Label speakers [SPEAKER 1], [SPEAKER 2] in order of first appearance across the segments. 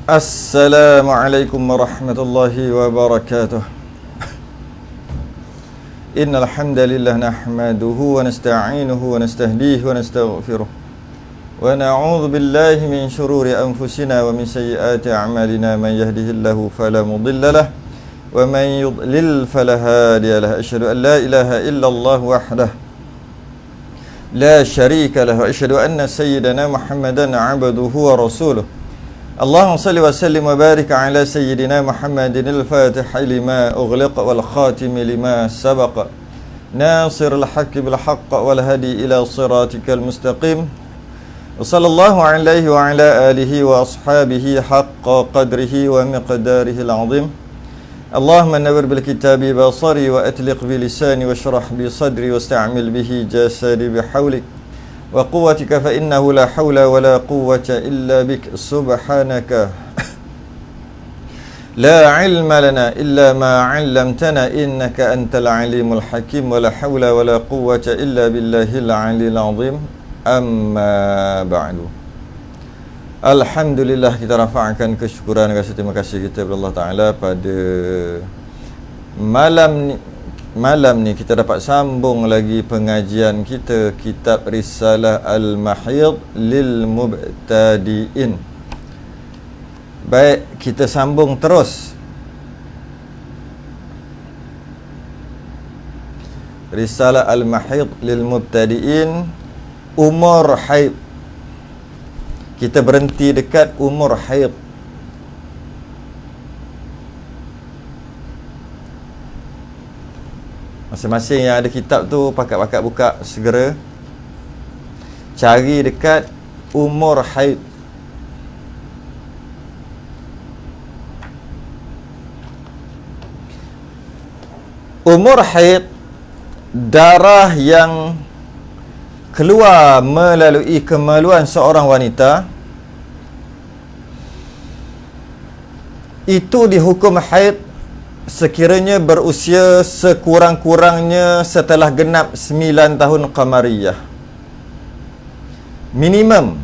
[SPEAKER 1] Assalamualaikum warahmatullahi wabarakatuh. Innal hamdalillah nahmaduhu wa nasta'inuhu wa nastahdihi wa nastaghfiruh. Wa na'udzu billahi min shururi anfusina wa min sayyiati a'malina. Man yahdihillahu fala mudilla lahu wa man yudlil fala hadiya lahu. Asyhadu an la ilaha illallah wahdahu la syarika lahu. Asyhadu anna sayyidana Muhammadan 'abduhu wa rasuluh. Allahumma salli wa sallim wa barik ala sayyidina Muhammadin al-fatih lima ughliq wal khatim lima sabaq nasir al-haqq bil haqq wal hadi ila siratikal mustaqim. Sallallahu alaihi wa ala alihi wa ashabihi haqqa qadrihi wa miqdarihi al-azim. Allahumma nawwir bil kitabi basari wa atliq bi lisani wa shrah bi sadri wasta'mil bihi jasadi bihawlik wa quwwatika fa innahu la hawla wa la quwwata illa bik subhanaka la ilma lana illa ma 'allamtana innaka antal alimul hakim wa la hawla wa la quwwata illa billahil 'aliyil 'azim. Amma ba'du. Alhamdulillah, kita rafa'kan kesyukuran dan terima kasih kita kepada Allah Ta'ala pada malam ni kita dapat sambung lagi pengajian kita kitab Risalah Al-Mahid lil Mubtadi'in. Baik, kita sambung terus. Risalah Al-Mahid lil Mubtadi'in, umur haid. Kita berhenti dekat umur haid. Masing-masing yang ada kitab tu pakat-pakat buka segera. Cari dekat umur haid. Umur haid, darah yang keluar melalui kemaluan seorang wanita, itu dihukum haid sekiranya berusia sekurang-kurangnya setelah genap 9 tahun qamariyah. Minimum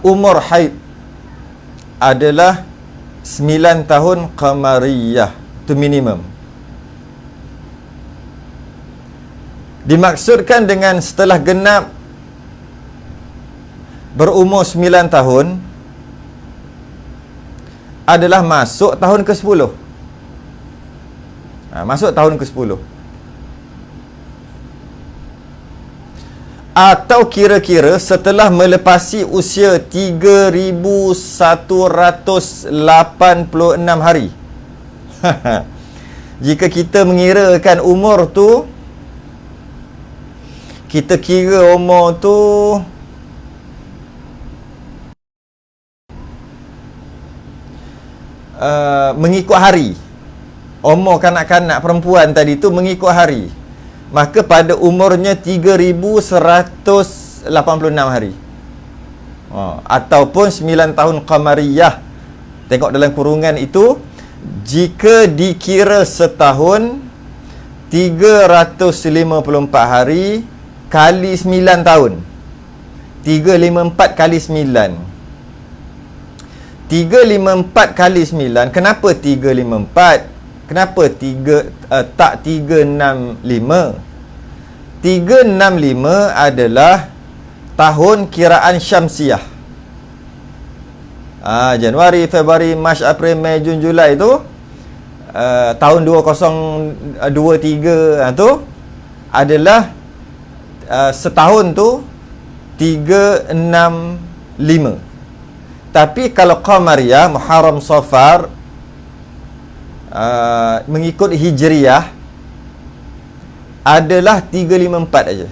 [SPEAKER 1] umur haid adalah 9 tahun qamariyah. Itu minimum. Dimaksudkan dengan setelah genap berumur 9 tahun adalah masuk tahun ke-10. Masuk tahun ke-10. Atau kira-kira setelah melepasi usia 3,186 hari. Jika kita mengirakan umur tu, kita kira umur tu mengikut hari. Umur kanak-kanak perempuan tadi tu mengikut hari. Maka pada umurnya 3,186 hari. Ataupun 9 tahun qamariyah. Tengok dalam kurungan itu, jika dikira setahun 354 hari kali 9 tahun. 354 kali 9. 354 kali 9. Kenapa 354? Kenapa tak 365? 365 adalah tahun kiraan syamsiah. Januari, Februari, Mac, April, Mei, Jun, Julai itu tahun 2023 tu adalah setahun tu 365. Tapi kalau qamariyah, Muharram, Safar, mengikut Hijriyah adalah 354 aja.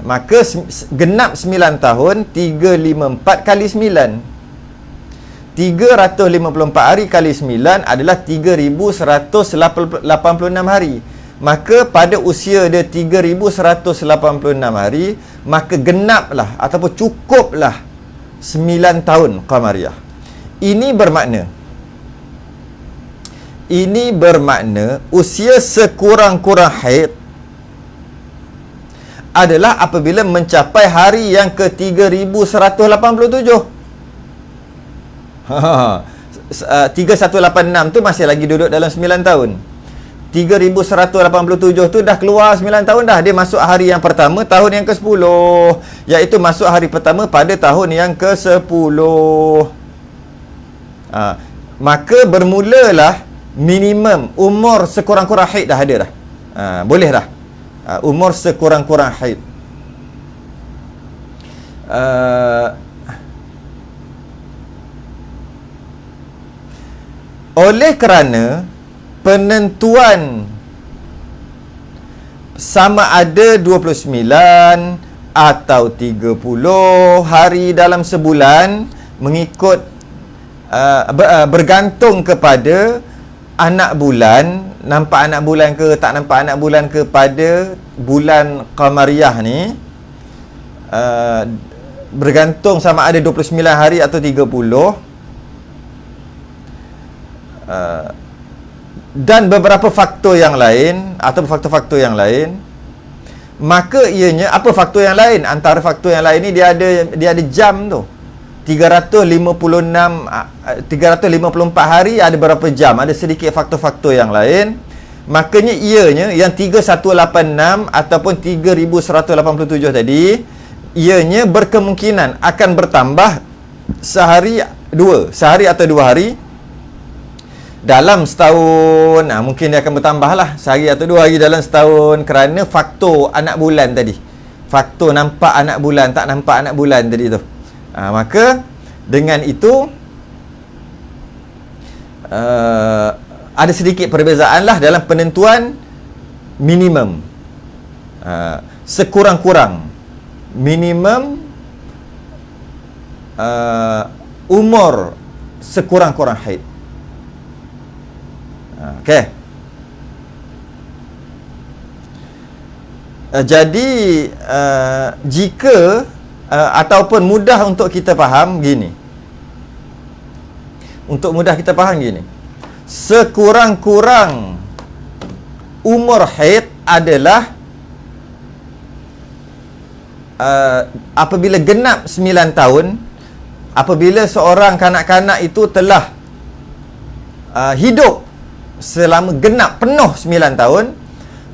[SPEAKER 1] Maka genap 9 tahun, 354 kali 9. 354 hari kali 9 adalah 3,186 hari. Maka pada usia dia 3,186 hari, maka genaplah ataupun cukuplah 9 tahun qamariyah. Ini bermakna usia sekurang-kurang haid adalah apabila mencapai hari yang ke-3187. 3186 tu masih lagi duduk dalam 9 tahun. 3187 tu dah keluar 9 tahun dah. Dia masuk hari yang pertama tahun yang ke-10, iaitu masuk hari pertama pada tahun yang ke-10. Maka bermulalah minimum umur sekurang-kurang haid dah ada dah. Boleh dah. Umur sekurang-kurang haid. Oleh kerana penentuan sama ada 29 atau 30 hari dalam sebulan mengikut bergantung kepada anak bulan, nampak anak bulan ke tak nampak anak bulan ke pada bulan Qamariyah ni, bergantung sama ada 29 hari atau 30, dan beberapa faktor yang lain atau faktor-faktor yang lain. Maka ianya, apa faktor yang lain? Antara faktor yang lain ni dia ada jam tu. 354 hari ada berapa jam, ada sedikit faktor-faktor yang lain. Makanya ianya yang 3186 ataupun 3187 tadi, ianya berkemungkinan akan bertambah sehari atau 2 hari dalam setahun. Mungkin dia akan bertambah lah sehari atau 2 hari dalam setahun, kerana faktor anak bulan tadi, faktor nampak anak bulan tak nampak anak bulan tadi tu. Maka dengan itu ada sedikit perbezaan lah dalam penentuan minimum, sekurang-kurang minimum umur sekurang-kurang haid. Okey. Jadi jika ataupun mudah untuk kita faham gini. Untuk mudah kita faham gini. Sekurang-kurang umur haid adalah apabila genap 9 tahun, apabila seorang kanak-kanak itu telah hidup selama genap penuh 9 tahun,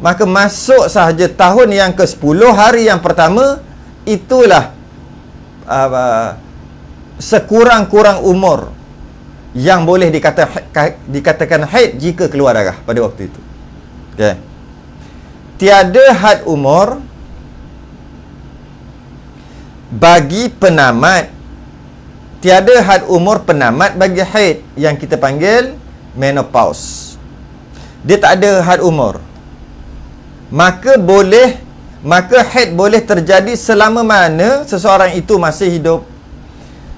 [SPEAKER 1] maka masuk sahaja tahun yang ke-10, hari yang pertama, itulah sekurang-kurang umur yang boleh dikatakan haid jika keluar darah pada waktu itu. Okay. Tiada had umur bagi penamat. Tiada had umur penamat bagi haid yang kita panggil menopause. Dia tak ada had umur. Maka haid boleh terjadi selama mana seseorang itu masih hidup.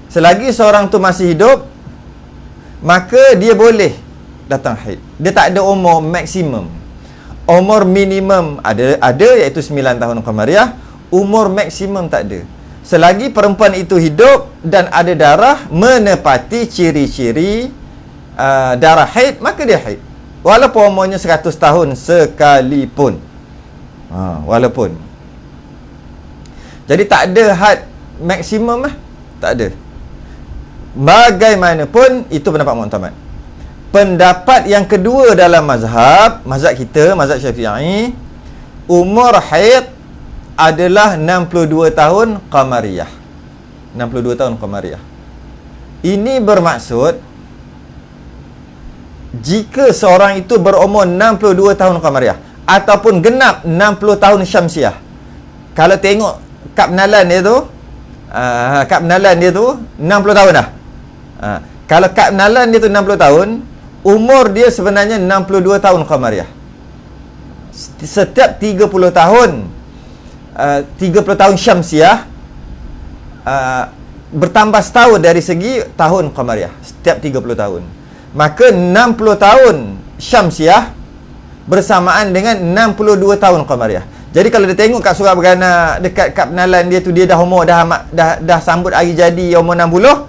[SPEAKER 1] Selagi seorang tu masih hidup, maka dia boleh datang haid. Dia tak ada umur maksimum. Umur minimum ada iaitu 9 tahun Qamariyah. Umur maksimum tak ada. Selagi perempuan itu hidup dan ada darah menepati ciri-ciri darah haid, maka dia haid. Walaupun umurnya 100 tahun sekalipun. Walaupun. Jadi tak ada had maksimum lah. Tak ada. Bagaimanapun, itu pendapat mu'tamad. Pendapat yang kedua dalam mazhab kita, mazhab Syafi'i, umur haid adalah 62 tahun Qamariyah. 62 tahun Qamariyah. Ini bermaksud jika seorang itu berumur 62 tahun Qamariyah ataupun genap 60 tahun Syamsiah. Kalau tengok kad penalan dia tu, 60 tahun dah. Kalau kad penalan dia tu 60 tahun, umur dia sebenarnya 62 tahun Qamariyah. Setiap 30 tahun 30 tahun Syamsiah bertambah setahun dari segi tahun Qamariyah setiap 30 tahun. Maka 60 tahun Syamsiah bersamaan dengan 62 tahun Qamariyah. Jadi kalau dia tengok kat surat berana dekat kad penalan dia tu, dia dah umur dah sambut hari jadi umur 60,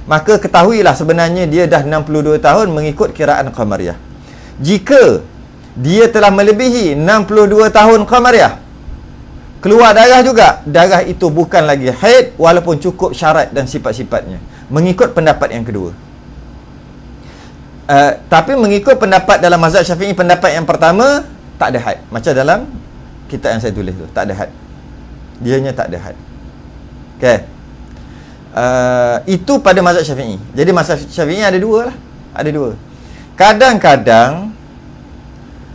[SPEAKER 1] maka ketahuilah sebenarnya dia dah 62 tahun mengikut kiraan Qamariyah. Jika dia telah melebihi 62 tahun Qamariyah, Keluar darah juga, darah itu bukan lagi haid walaupun cukup syarat dan sifat-sifatnya, mengikut pendapat yang kedua. Tapi mengikut pendapat dalam mazhab Syafi'i, pendapat yang pertama tak ada had. Macam dalam kitab yang saya tulis tu, tak ada had. Dianya tak ada had. Okey. Itu pada mazhab Syafi'i. Jadi mazhab Syafi'i ada dua lah. Ada dua. Kadang-kadang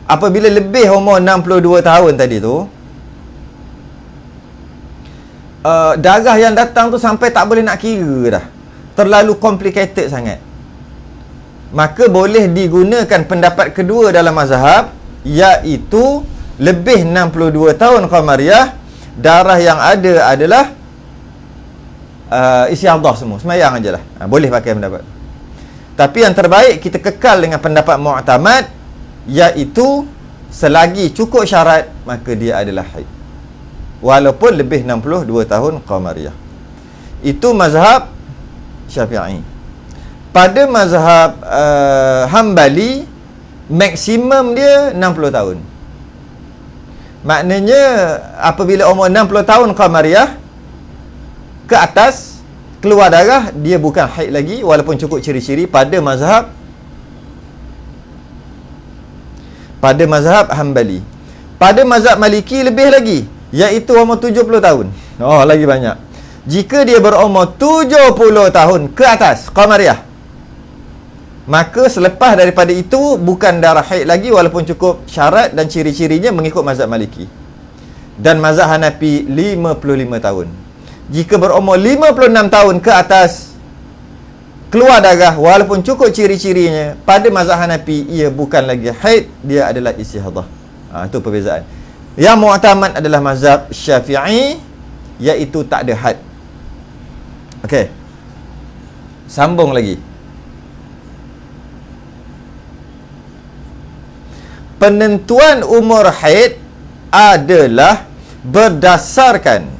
[SPEAKER 1] apabila lebih umur 62 tahun tadi tu, darah yang datang tu sampai tak boleh nak kira dah. Terlalu complicated sangat. Maka boleh digunakan pendapat kedua dalam mazhab, iaitu lebih 62 tahun qamariyah, darah yang ada adalah istiadah semua, semayang ajalah. Boleh pakai pendapat. Tapi yang terbaik kita kekal dengan pendapat mu'tamad, iaitu selagi cukup syarat maka dia adalah haid, walaupun lebih 62 tahun qamariyah. Itu mazhab Syafi'i. Pada mazhab Hambali, maksimum dia 60 tahun. Maknanya apabila umur 60 tahun qamariyah ke atas, keluar darah, dia bukan haid lagi walaupun cukup ciri-ciri pada mazhab Hambali. Pada mazhab Maliki lebih lagi, iaitu umur 70 tahun. Oh, lagi banyak. Jika dia berumur 70 tahun ke atas qamariyah, maka selepas daripada itu bukan darah haid lagi walaupun cukup syarat dan ciri-cirinya mengikut mazhab Maliki. Dan mazhab Hanafi 55 tahun. Jika berumur 56 tahun ke atas, keluar darah walaupun cukup ciri-cirinya, pada mazhab Hanafi ia bukan lagi haid, dia adalah istihadah. Itu perbezaan. Yang mu'tamad adalah mazhab Syafi'i, iaitu tak ada had. Okey. Sambung lagi. Penentuan umur haid adalah berdasarkan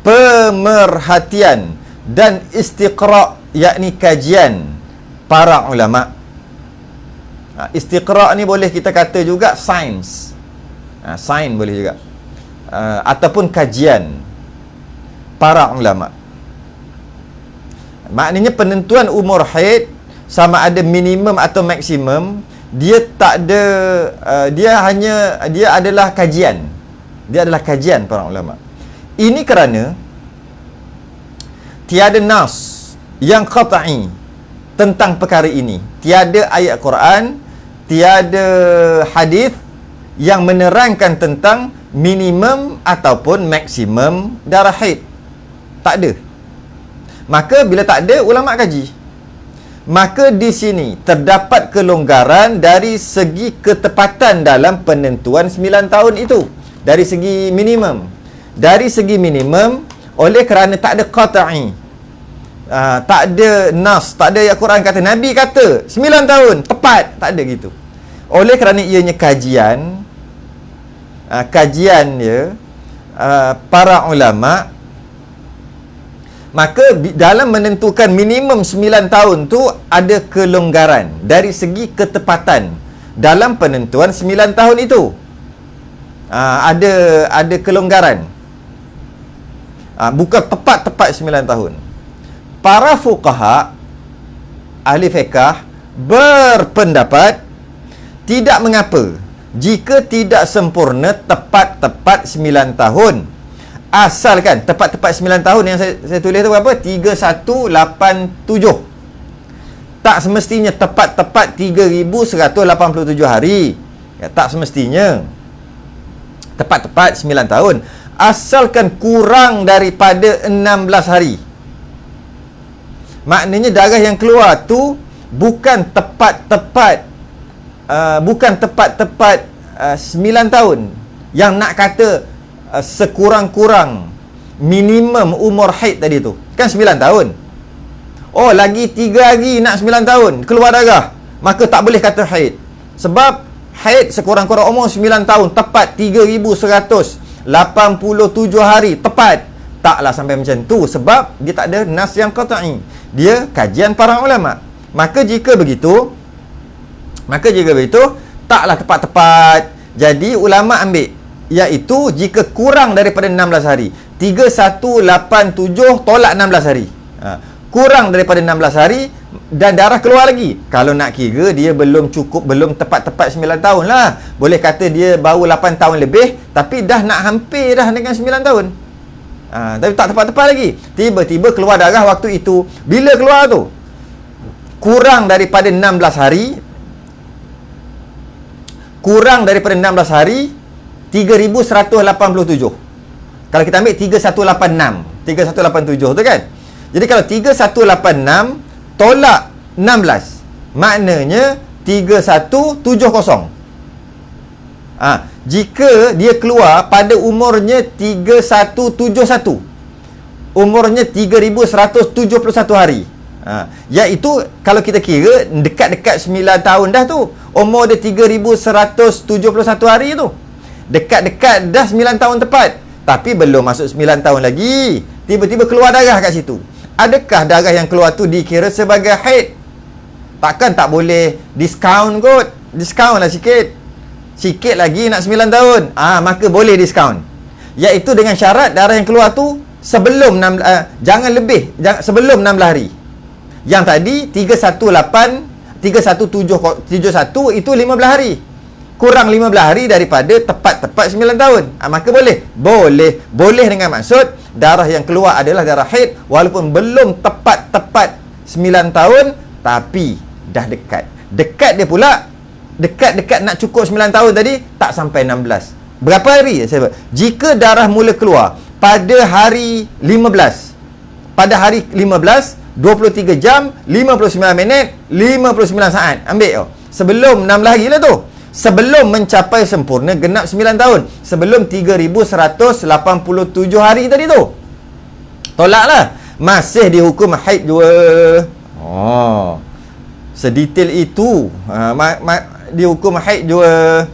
[SPEAKER 1] pemerhatian dan istiqra', yakni kajian para ulama. Istiqra' ni boleh kita kata juga sains. Sains boleh juga. Ataupun kajian para ulama. Maknanya penentuan umur haid sama ada minimum atau maksimum, dia tak ada, dia adalah kajian. Dia adalah kajian para ulama. Ini kerana tiada nas yang qat'i tentang perkara ini. Tiada ayat Quran, tiada hadis yang menerangkan tentang minimum ataupun maksimum darah haid. Tak ada. Maka bila tak ada, ulama kaji. Maka di sini terdapat kelonggaran dari segi ketepatan dalam penentuan 9 tahun itu. Dari segi minimum. Dari segi minimum, oleh kerana tak ada qat'i, tak ada nas, tak ada ayat Quran kata, Nabi kata 9 tahun, tepat. Tak ada gitu. Oleh kerana ianya kajian, dia para ulama, maka dalam menentukan minimum 9 tahun tu ada kelonggaran dari segi ketepatan dalam penentuan 9 tahun itu. Ada kelonggaran. Bukan tepat-tepat 9 tahun. Para fuqaha, ahli fiqh, berpendapat tidak mengapa jika tidak sempurna tepat-tepat 9 tahun. Asalkan tepat-tepat 9 tahun yang saya tulis tu berapa? 3187. Tak semestinya tepat-tepat 3187 hari. Tak semestinya tepat-tepat 9 tahun. Asalkan kurang daripada 16 hari. Maknanya darah yang keluar tu bukan tepat-tepat 9 tahun. Yang nak kata sekurang-kurang minimum umur haid tadi tu kan 9 tahun. Oh, lagi 3 hari nak 9 tahun keluar darah, maka tak boleh kata haid. Sebab haid sekurang-kurang umur 9 tahun, tepat 3187 hari, tepat. Taklah sampai macam tu, sebab dia tak ada nas yang qat'i. Dia kajian para ulama. Maka jika begitu, taklah tepat-tepat. Jadi ulama ambil Iaitu jika kurang daripada 16 hari. 3187 tolak 16 hari. Kurang daripada 16 hari dan darah keluar lagi. Kalau nak kira, dia belum cukup, belum tepat-tepat 9 tahun lah. Boleh kata dia baru 8 tahun lebih, tapi dah nak hampir dah dengan 9 tahun. Tapi tak tepat-tepat lagi. Tiba-tiba keluar darah waktu itu. Bila keluar tu? Kurang daripada 16 hari. Kurang daripada 16 hari, 3187. Kalau kita ambil 3186, 3187 tu kan. Jadi kalau 3186 tolak 16, maknanya 3170. Jika dia keluar pada umurnya 3171, umurnya 3171 hari, iaitu kalau kita kira dekat-dekat 9 tahun dah tu, umur dia 3171 hari tu, dekat-dekat dah 9 tahun tepat, tapi belum masuk 9 tahun lagi. Tiba-tiba keluar darah kat situ. Adakah darah yang keluar tu dikira sebagai haid? Takkan tak boleh diskaun kot. Diskaun lah sikit. Sikit lagi nak 9 tahun. Maka boleh diskaun. Iaitu dengan syarat darah yang keluar tu sebelum jangan lebih, sebelum 16 hari. Yang tadi 3171 itu 15 hari. Kurang 15 hari daripada tepat-tepat 9 tahun. Maka boleh. Boleh dengan maksud darah yang keluar adalah darah haid walaupun belum tepat-tepat 9 tahun, tapi dah dekat. Dekat dia pula, dekat-dekat nak cukup 9 tahun tadi, tak sampai 16. Berapa hari? Jika darah mula keluar pada hari 15, pada hari 15, 23 jam, 59 minit, 59 saat. Ambil tau. Sebelum 16 hari lah tu. Sebelum mencapai sempurna genap 9 tahun. Sebelum 3187 hari tadi tu. Tolaklah. Masih dihukum haid jua. Sedetail itu. Dihukum haid jua.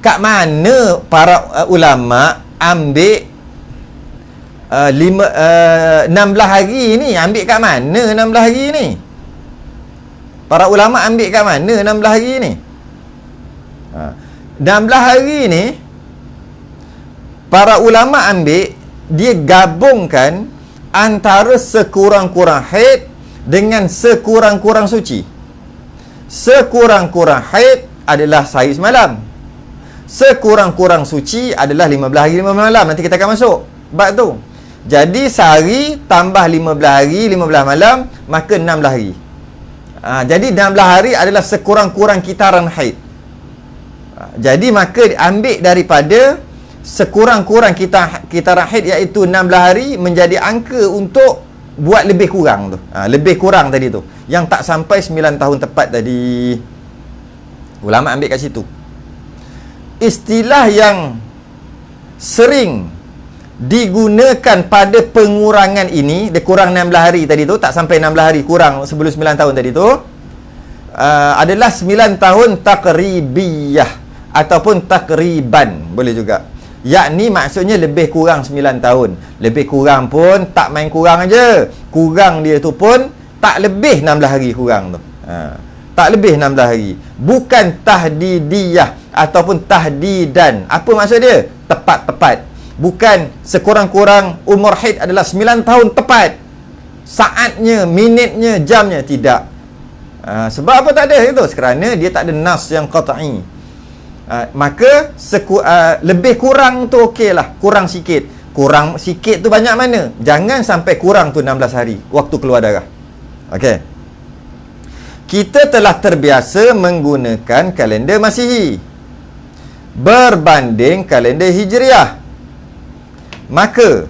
[SPEAKER 1] Kat mana para ulama ambil 16 hari ni? Ambil kat mana 16 hari ni? Para ulama ambil kat mana 16 hari ni? 16 hari ni para ulama ambil, dia gabungkan antara sekurang-kurang haid dengan sekurang-kurang suci. Sekurang-kurang haid adalah sehari semalam. Sekurang-kurang suci adalah 15 hari 15 malam. Nanti kita akan masuk bab tu. Jadi sehari tambah 15 hari 15 malam, maka 16 hari. Jadi 16 hari adalah sekurang-kurang kitaran haid. Jadi maka ambil daripada sekurang-kurang kitaran haid, iaitu 16 hari, menjadi angka untuk buat lebih kurang tu. Lebih kurang tadi tu, yang tak sampai 9 tahun tepat tadi. Ulama ambil kat situ. Istilah yang sering digunakan pada pengurangan ini, dia kurang 16 hari tadi tu, tak sampai 16 hari, kurang sebelum 9 tahun tadi tu, adalah 9 tahun takribiyah ataupun takriban, boleh juga. Yakni maksudnya lebih kurang 9 tahun. Lebih kurang pun tak main kurang aja. Kurang dia tu pun tak lebih 16 hari kurang tu. Tak lebih 16 hari. Bukan tahdidiyah ataupun tahdidan. Apa maksud dia? Tepat-tepat. Bukan sekurang-kurang umur haid adalah 9 tahun tepat. Saatnya, minitnya, jamnya. Tidak. Sebab apa tak ada itu? Kerana dia tak ada nas yang qat'i. Maka lebih kurang tu okey lah. Kurang sikit. Kurang sikit tu banyak mana? Jangan sampai kurang tu 16 hari waktu keluar darah. Okey. Kita telah terbiasa menggunakan kalender Masihi berbanding kalender Hijriah. Maka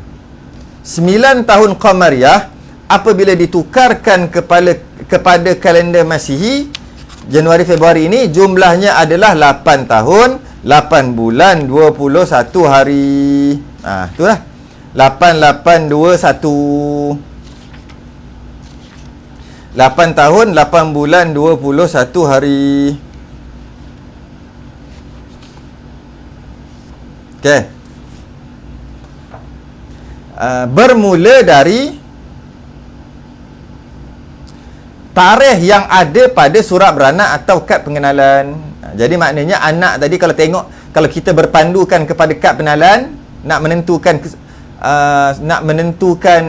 [SPEAKER 1] 9 tahun Qamariyah apabila ditukarkan kepada kalender Masihi, Januari Februari ini jumlahnya adalah 8 tahun 8 bulan 21 hari. Itulah 8821. 8 tahun 8 bulan 21 hari. Okey. Bermula dari tarikh yang ada pada surat beranak atau kad pengenalan. Jadi maknanya anak tadi kalau tengok, kalau kita berpandukan kepada kad pengenalan, nak menentukan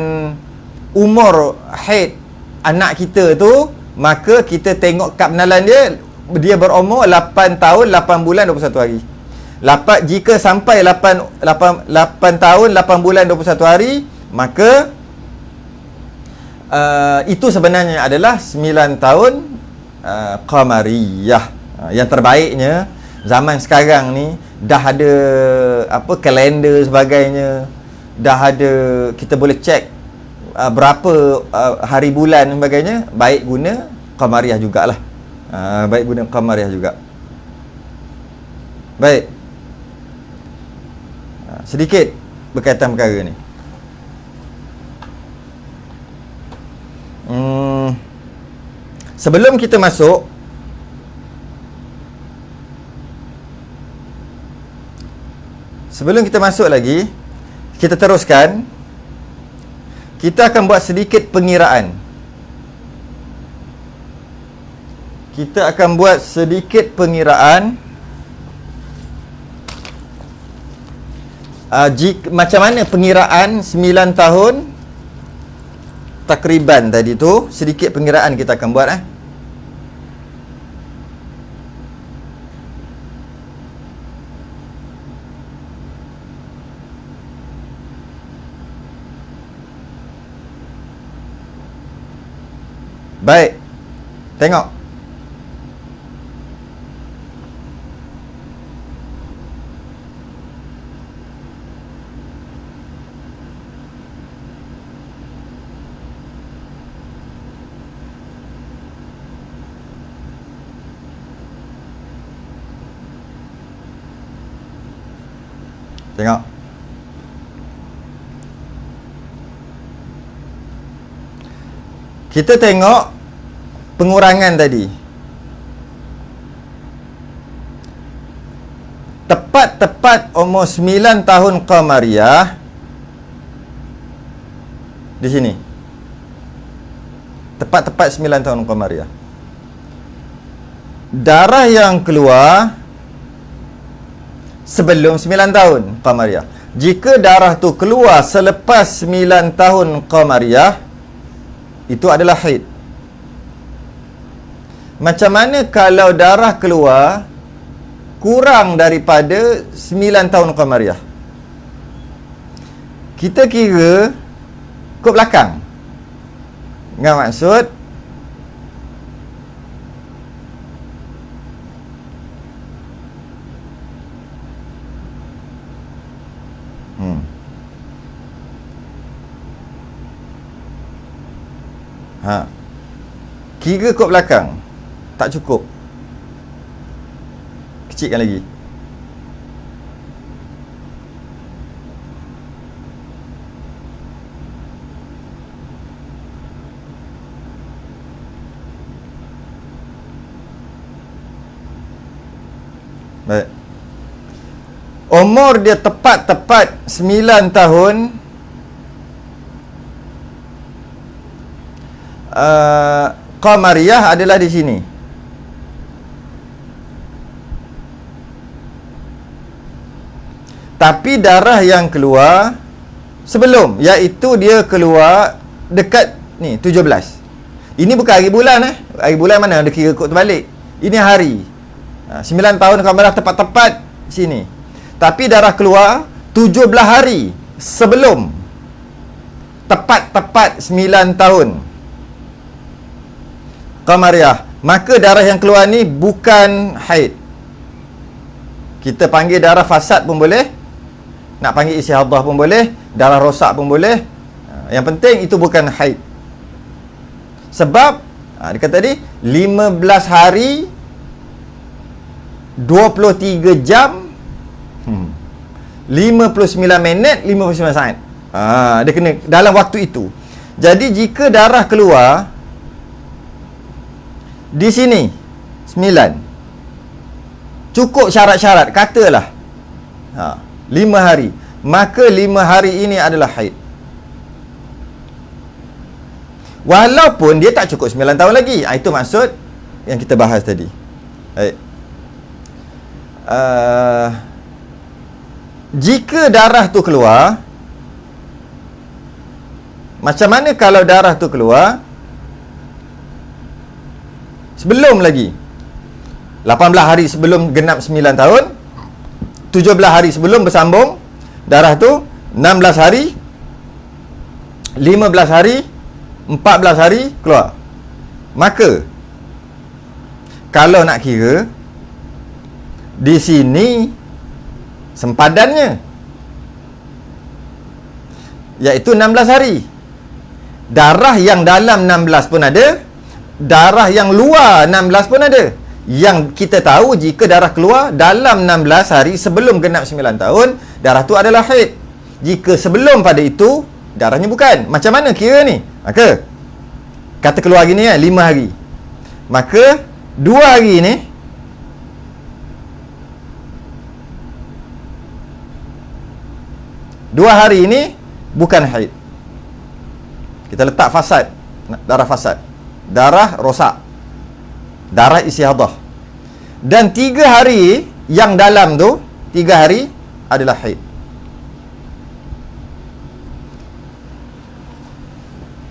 [SPEAKER 1] umur haid anak kita tu, maka kita tengok kad pengenalan dia berumur 8 tahun 8 bulan 21 hari. Jika sampai 8 tahun 8 bulan 21 hari, maka itu sebenarnya adalah 9 tahun qamariyah. Yang terbaiknya zaman sekarang ni dah ada kalender sebagainya, dah ada, kita boleh cek berapa hari bulan dan sebagainya. Baik guna qamariyah jugalah. Baik guna qamariyah juga. Baik. Sedikit berkaitan perkara ni. Sebelum kita masuk, lagi, kita teruskan. Kita akan buat sedikit pengiraan. Macam mana pengiraan 9 tahun takriban tadi tu, sedikit pengiraan kita akan buat. Baik, tengok. Tengok. Kita tengok pengurangan tadi. Tepat umur 9 tahun qamariyah di sini. Tepat 9 tahun qamariyah. Darah yang keluar sebelum 9 tahun qamariyah. Jika darah tu keluar selepas 9 tahun qamariyah, itu adalah haid. Macam mana kalau darah keluar kurang daripada 9 tahun qamariyah? Kita kira ke belakang. Ingat maksud? Kira kod belakang tak cukup, kecilkan lagi. Baik. Umur dia tepat 9 tahun. Qamariyah adalah di sini. Tapi darah yang keluar sebelum, iaitu dia keluar dekat ni 17. Ini bukan hari bulan Hari bulan mana ada kira kod terbalik. Ini hari. 9 tahun qamariyah tepat sini. Tapi darah keluar 17 hari sebelum tepat 9 tahun qamariyah, maka darah yang keluar ni bukan haid. Kita panggil darah fasad pun boleh, nak panggil istihadah pun boleh, darah rosak pun boleh. Yang penting itu bukan haid. Sebab dia kata tadi 15 hari 23 jam 59 minit 59 saat. Dia kena dalam waktu itu. Jadi jika darah keluar di sini 9, cukup syarat-syarat, katalah 5 hari, maka 5 hari ini adalah haid. Walaupun dia tak cukup 9 tahun lagi. Itu maksud yang kita bahas tadi. Baik. Jika darah tu keluar, macam mana kalau darah tu keluar sebelum lagi 18 hari sebelum genap 9 tahun, 17 hari sebelum bersambung darah tu, 16 hari, 15 hari, 14 hari keluar. Maka kalau nak kira, di sini sempadannya iaitu 16 hari. Darah yang dalam 16 pun ada, darah yang luar 16 pun ada. Yang kita tahu, jika darah keluar dalam 16 hari sebelum genap 9 tahun, darah tu adalah haid. Jika sebelum pada itu, darahnya bukan. Macam mana kira ni? Maka kata keluar gini 5 hari. Maka 2 hari ni ini bukan haid. Kita letak fasad, darah fasad, darah rosak, darah istihadah. Dan 3 hari yang dalam tu, 3 hari adalah haid.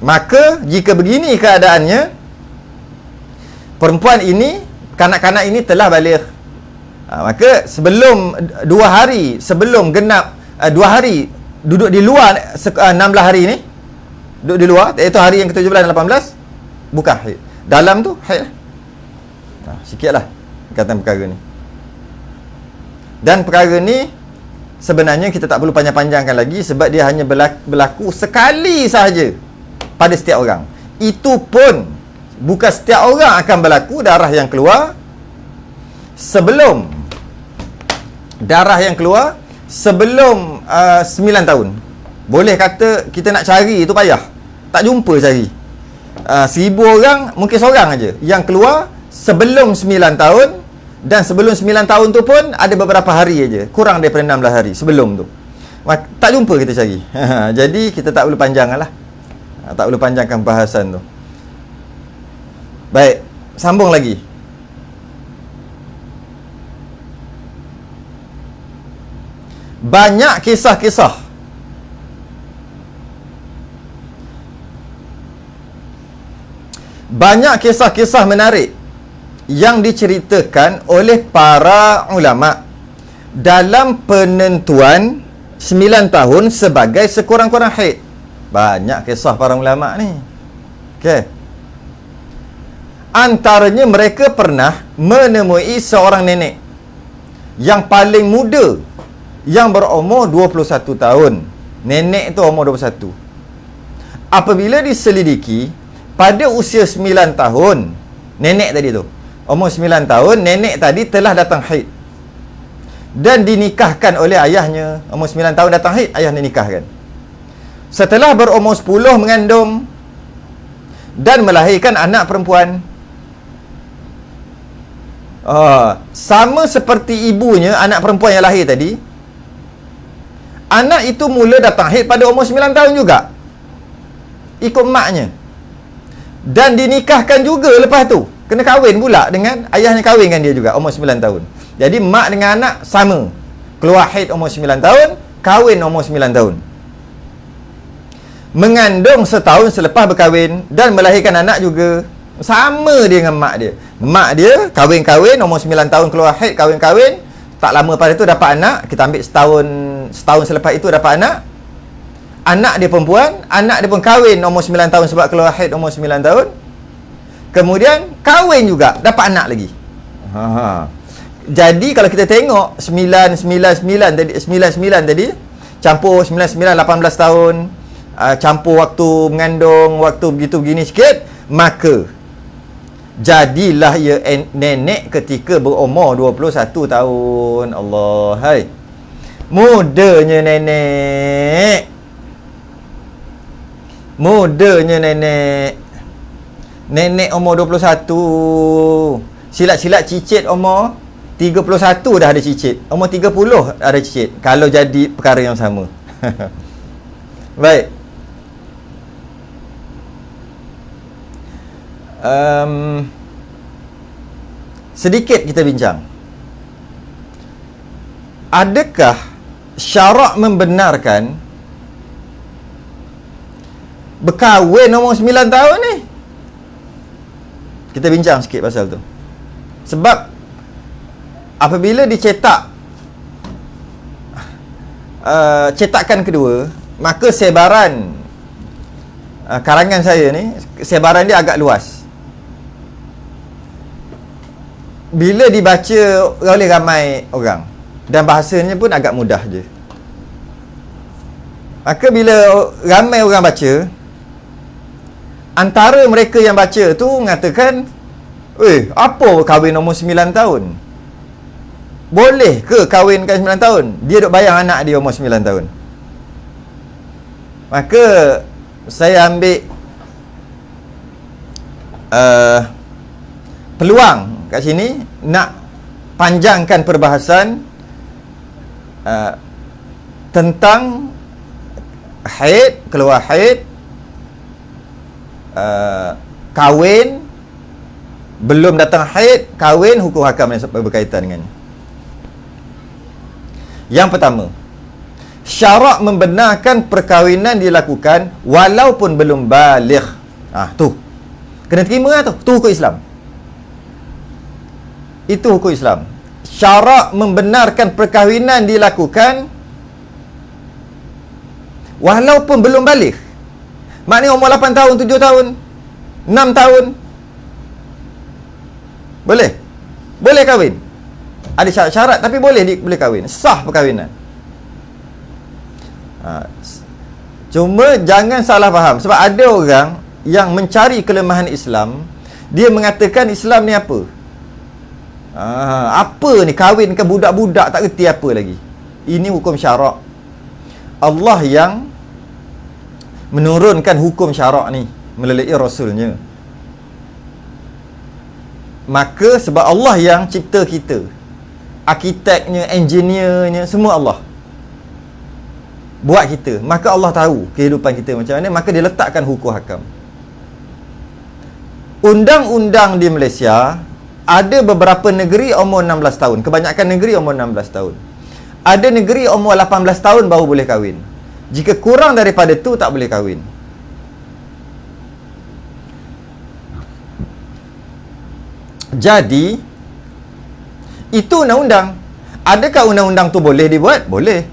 [SPEAKER 1] Maka jika begini keadaannya, perempuan ini, kanak-kanak ini telah baligh. Maka sebelum 2 hari sebelum genap 2 hari duduk di luar 16 hari ni, duduk di luar, iaitu hari yang ke-17 dan 18, bukan haid. Dalam tu haid. Sikitlah kata perkara ni. Dan perkara ni sebenarnya kita tak perlu panjang-panjangkan lagi, sebab dia hanya berlaku sekali sahaja pada setiap orang. Itu pun bukan setiap orang akan berlaku darah yang keluar sebelum sebelum 9 tahun. Boleh kata kita nak cari itu payah, tak jumpa cari. 1000 orang mungkin seorang aja yang keluar sebelum 9 tahun, dan sebelum 9 tahun tu pun ada beberapa hari aja, kurang daripada 16 hari sebelum tu. Tak jumpa kita cari. Jadi kita tak perlu panjangkan lah, tak perlu panjangkan bahasan tu. Baik, sambung lagi. Banyak kisah-kisah menarik yang diceritakan oleh para ulama dalam penentuan 9 tahun sebagai sekurang-kurang haid. Banyak kisah para ulama ni. Okey. Antaranya mereka pernah menemui seorang nenek yang paling muda, yang berumur 21 tahun. Nenek tu umur 21. Apabila diselidiki, pada usia 9 tahun, nenek tadi tu, umur 9 tahun, nenek tadi telah datang haid. Dan dinikahkan oleh ayahnya. Umur 9 tahun datang haid, ayah dinikahkan. Setelah berumur 10 mengandung dan melahirkan anak perempuan. Sama seperti ibunya, anak perempuan yang lahir tadi, anak itu mula datang haid pada umur 9 tahun juga, ikut maknya. Dan dinikahkan juga lepas tu. Kena kahwin pula dengan ayahnya, kahwinkan dia juga umur 9 tahun. Jadi mak dengan anak sama. Keluar haid umur 9 tahun, kahwin umur 9 tahun. Mengandung setahun selepas berkahwin dan melahirkan anak juga. Sama dia dengan mak dia. Mak dia kahwin-kahwin, umur 9 tahun keluar haid, kahwin-kahwin. Tak lama pada tu dapat anak. Kita ambil setahun selepas itu dapat anak. Anak dia perempuan, anak dia pun kahwin umur 9 tahun sebab keluar haid umur 9 tahun. Kemudian kahwin juga, dapat anak lagi. Jadi kalau kita tengok 999 tadi campur 99 18 tahun, campur waktu mengandung, waktu begitu begini sikit, maka jadilah ia nenek ketika berumur 21 tahun. Allah, hai. Mudanya nenek. Mudanya nenek. Nenek umur 21. Silat-silat cicit umur 31 dah ada cicit. Umur 30 ada cicit. Kalau jadi perkara yang sama. Baik. sedikit kita bincang. Adakah syarak membenarkan berkahwin umur 9 tahun ni? Kita bincang sikit pasal tu. Sebab apabila dicetak cetakan kedua, maka sebaran karangan saya ni, sebaran dia agak luas. Bila dibaca oleh ramai orang dan bahasanya pun agak mudah je, maka bila ramai orang baca, antara mereka yang baca tu mengatakan, apa kahwin umur 9 tahun? Boleh ke kahwinkan 9 tahun? Dia duk bayang anak dia umur 9 tahun. Maka saya ambil peluang kat sini nak panjangkan perbahasan tentang haid, keluar haid, kahwin, belum datang haid, kahwin, hukum hakam yang berkaitan dengannya. Yang pertama, syarak membenarkan perkahwinan dilakukan walaupun belum baligh. Tu kena terima lah tu. Tu hukum Islam. Itu hukum Islam. Syarak membenarkan perkahwinan dilakukan walaupun belum baligh. Maknanya umur 8 tahun, 7 tahun, 6 tahun, boleh. Boleh kahwin. Ada syarat-syarat tapi boleh kahwin. Sah perkahwinan. Cuma jangan salah faham. Sebab ada orang yang mencari kelemahan Islam, dia mengatakan Islam ni apa? Apa ni, kahwin ke budak-budak tak reti apa lagi. Ini hukum syarak. Allah yang menurunkan hukum syarak ni melalui Rasulnya. Maka sebab Allah yang cipta kita, arkiteknya, engineernya, semua Allah buat kita, maka Allah tahu kehidupan kita macam mana, maka dia letakkan hukum hakam. Undang-undang di Malaysia, ada beberapa negeri umur 16 tahun. Kebanyakan negeri umur 16 tahun. Ada negeri umur 18 tahun baru boleh kahwin. Jika kurang daripada tu tak boleh kahwin. Jadi itu undang-undang. Adakah undang-undang tu boleh dibuat? Boleh.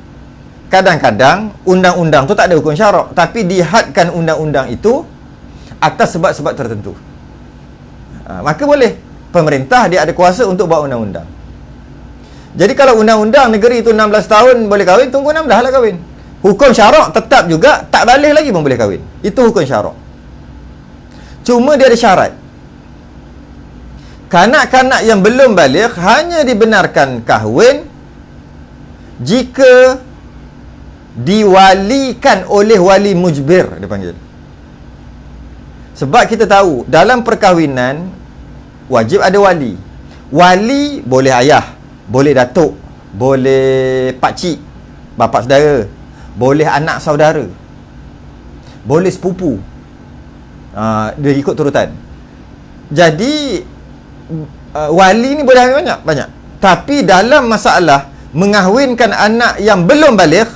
[SPEAKER 1] Kadang-kadang undang-undang tu tak ada hukum syarak, tapi dihadkan undang-undang itu atas sebab-sebab tertentu. Maka boleh. Pemerintah dia ada kuasa untuk buat undang-undang. Jadi kalau undang-undang negeri itu 16 tahun boleh kahwin, tunggu 16 lah kahwin. Hukum syarak tetap juga, tak baligh lagi pun boleh kahwin. Itu hukum syarak. Cuma dia ada syarat. Kanak-kanak yang belum baligh hanya dibenarkan kahwin jika diwalikan oleh wali mujbir, dia panggil. Sebab kita tahu dalam perkahwinan wajib ada wali. Wali boleh ayah, boleh datuk, boleh pakcik, bapa saudara, boleh anak saudara, boleh sepupu. Dia ikut turutan. Jadi wali ni boleh banyak. Tapi dalam masalah mengahwinkan anak yang belum baligh,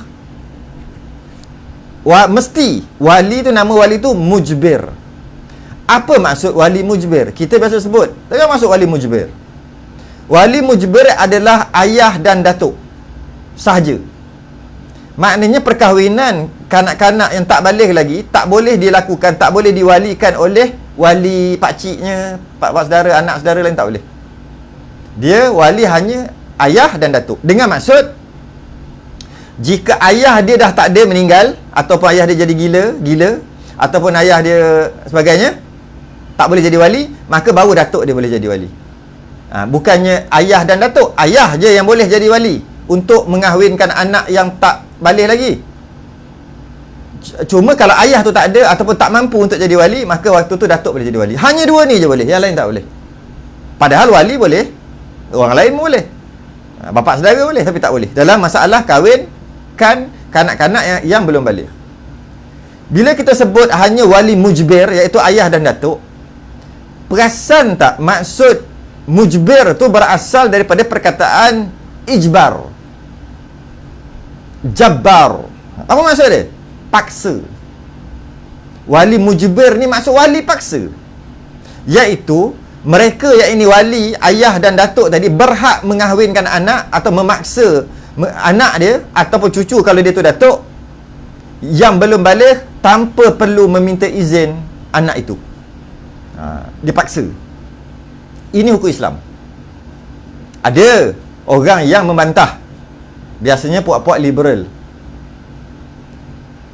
[SPEAKER 1] mesti wali tu, nama wali tu mujbir. Apa maksud wali mujbir? Kita biasa sebut, tapi apa maksud wali mujbir? Wali mujbir adalah ayah dan datuk sahaja. Maknanya perkahwinan kanak-kanak yang tak baligh lagi tak boleh dilakukan, tak boleh diwalikan oleh wali pakciknya, pak saudara, anak saudara lain, tak boleh. Dia wali hanya ayah dan datuk. Dengan maksud, jika ayah dia dah tak ada, meninggal, ataupun ayah dia jadi gila, ataupun ayah dia sebagainya, tak boleh jadi wali, maka baru datuk dia boleh jadi wali. Bukannya ayah dan datuk, ayah je yang boleh jadi wali untuk mengahwinkan anak yang tak baligh lagi. Cuma kalau ayah tu tak ada ataupun tak mampu untuk jadi wali, maka waktu tu datuk boleh jadi wali. Hanya dua ni je boleh, yang lain tak boleh. Padahal wali boleh, orang lain boleh, bapa saudara boleh, tapi tak boleh dalam masalah kahwinkan kanak-kanak yang belum baligh. Bila kita sebut hanya wali mujbir, iaitu ayah dan datuk, Perasan tak maksud mujbir tu berasal daripada perkataan ijbar, jabbar. Apa maksud dia? Paksa. Wali mujbir ni maksud wali paksa, iaitu mereka yang ini wali, ayah dan datuk tadi berhak mengahwinkan anak atau memaksa anak dia ataupun cucu kalau dia tu datuk yang belum balik tanpa perlu meminta izin anak itu. Dipaksa. Ini hukum Islam. Ada orang yang membantah, biasanya puak-puak liberal.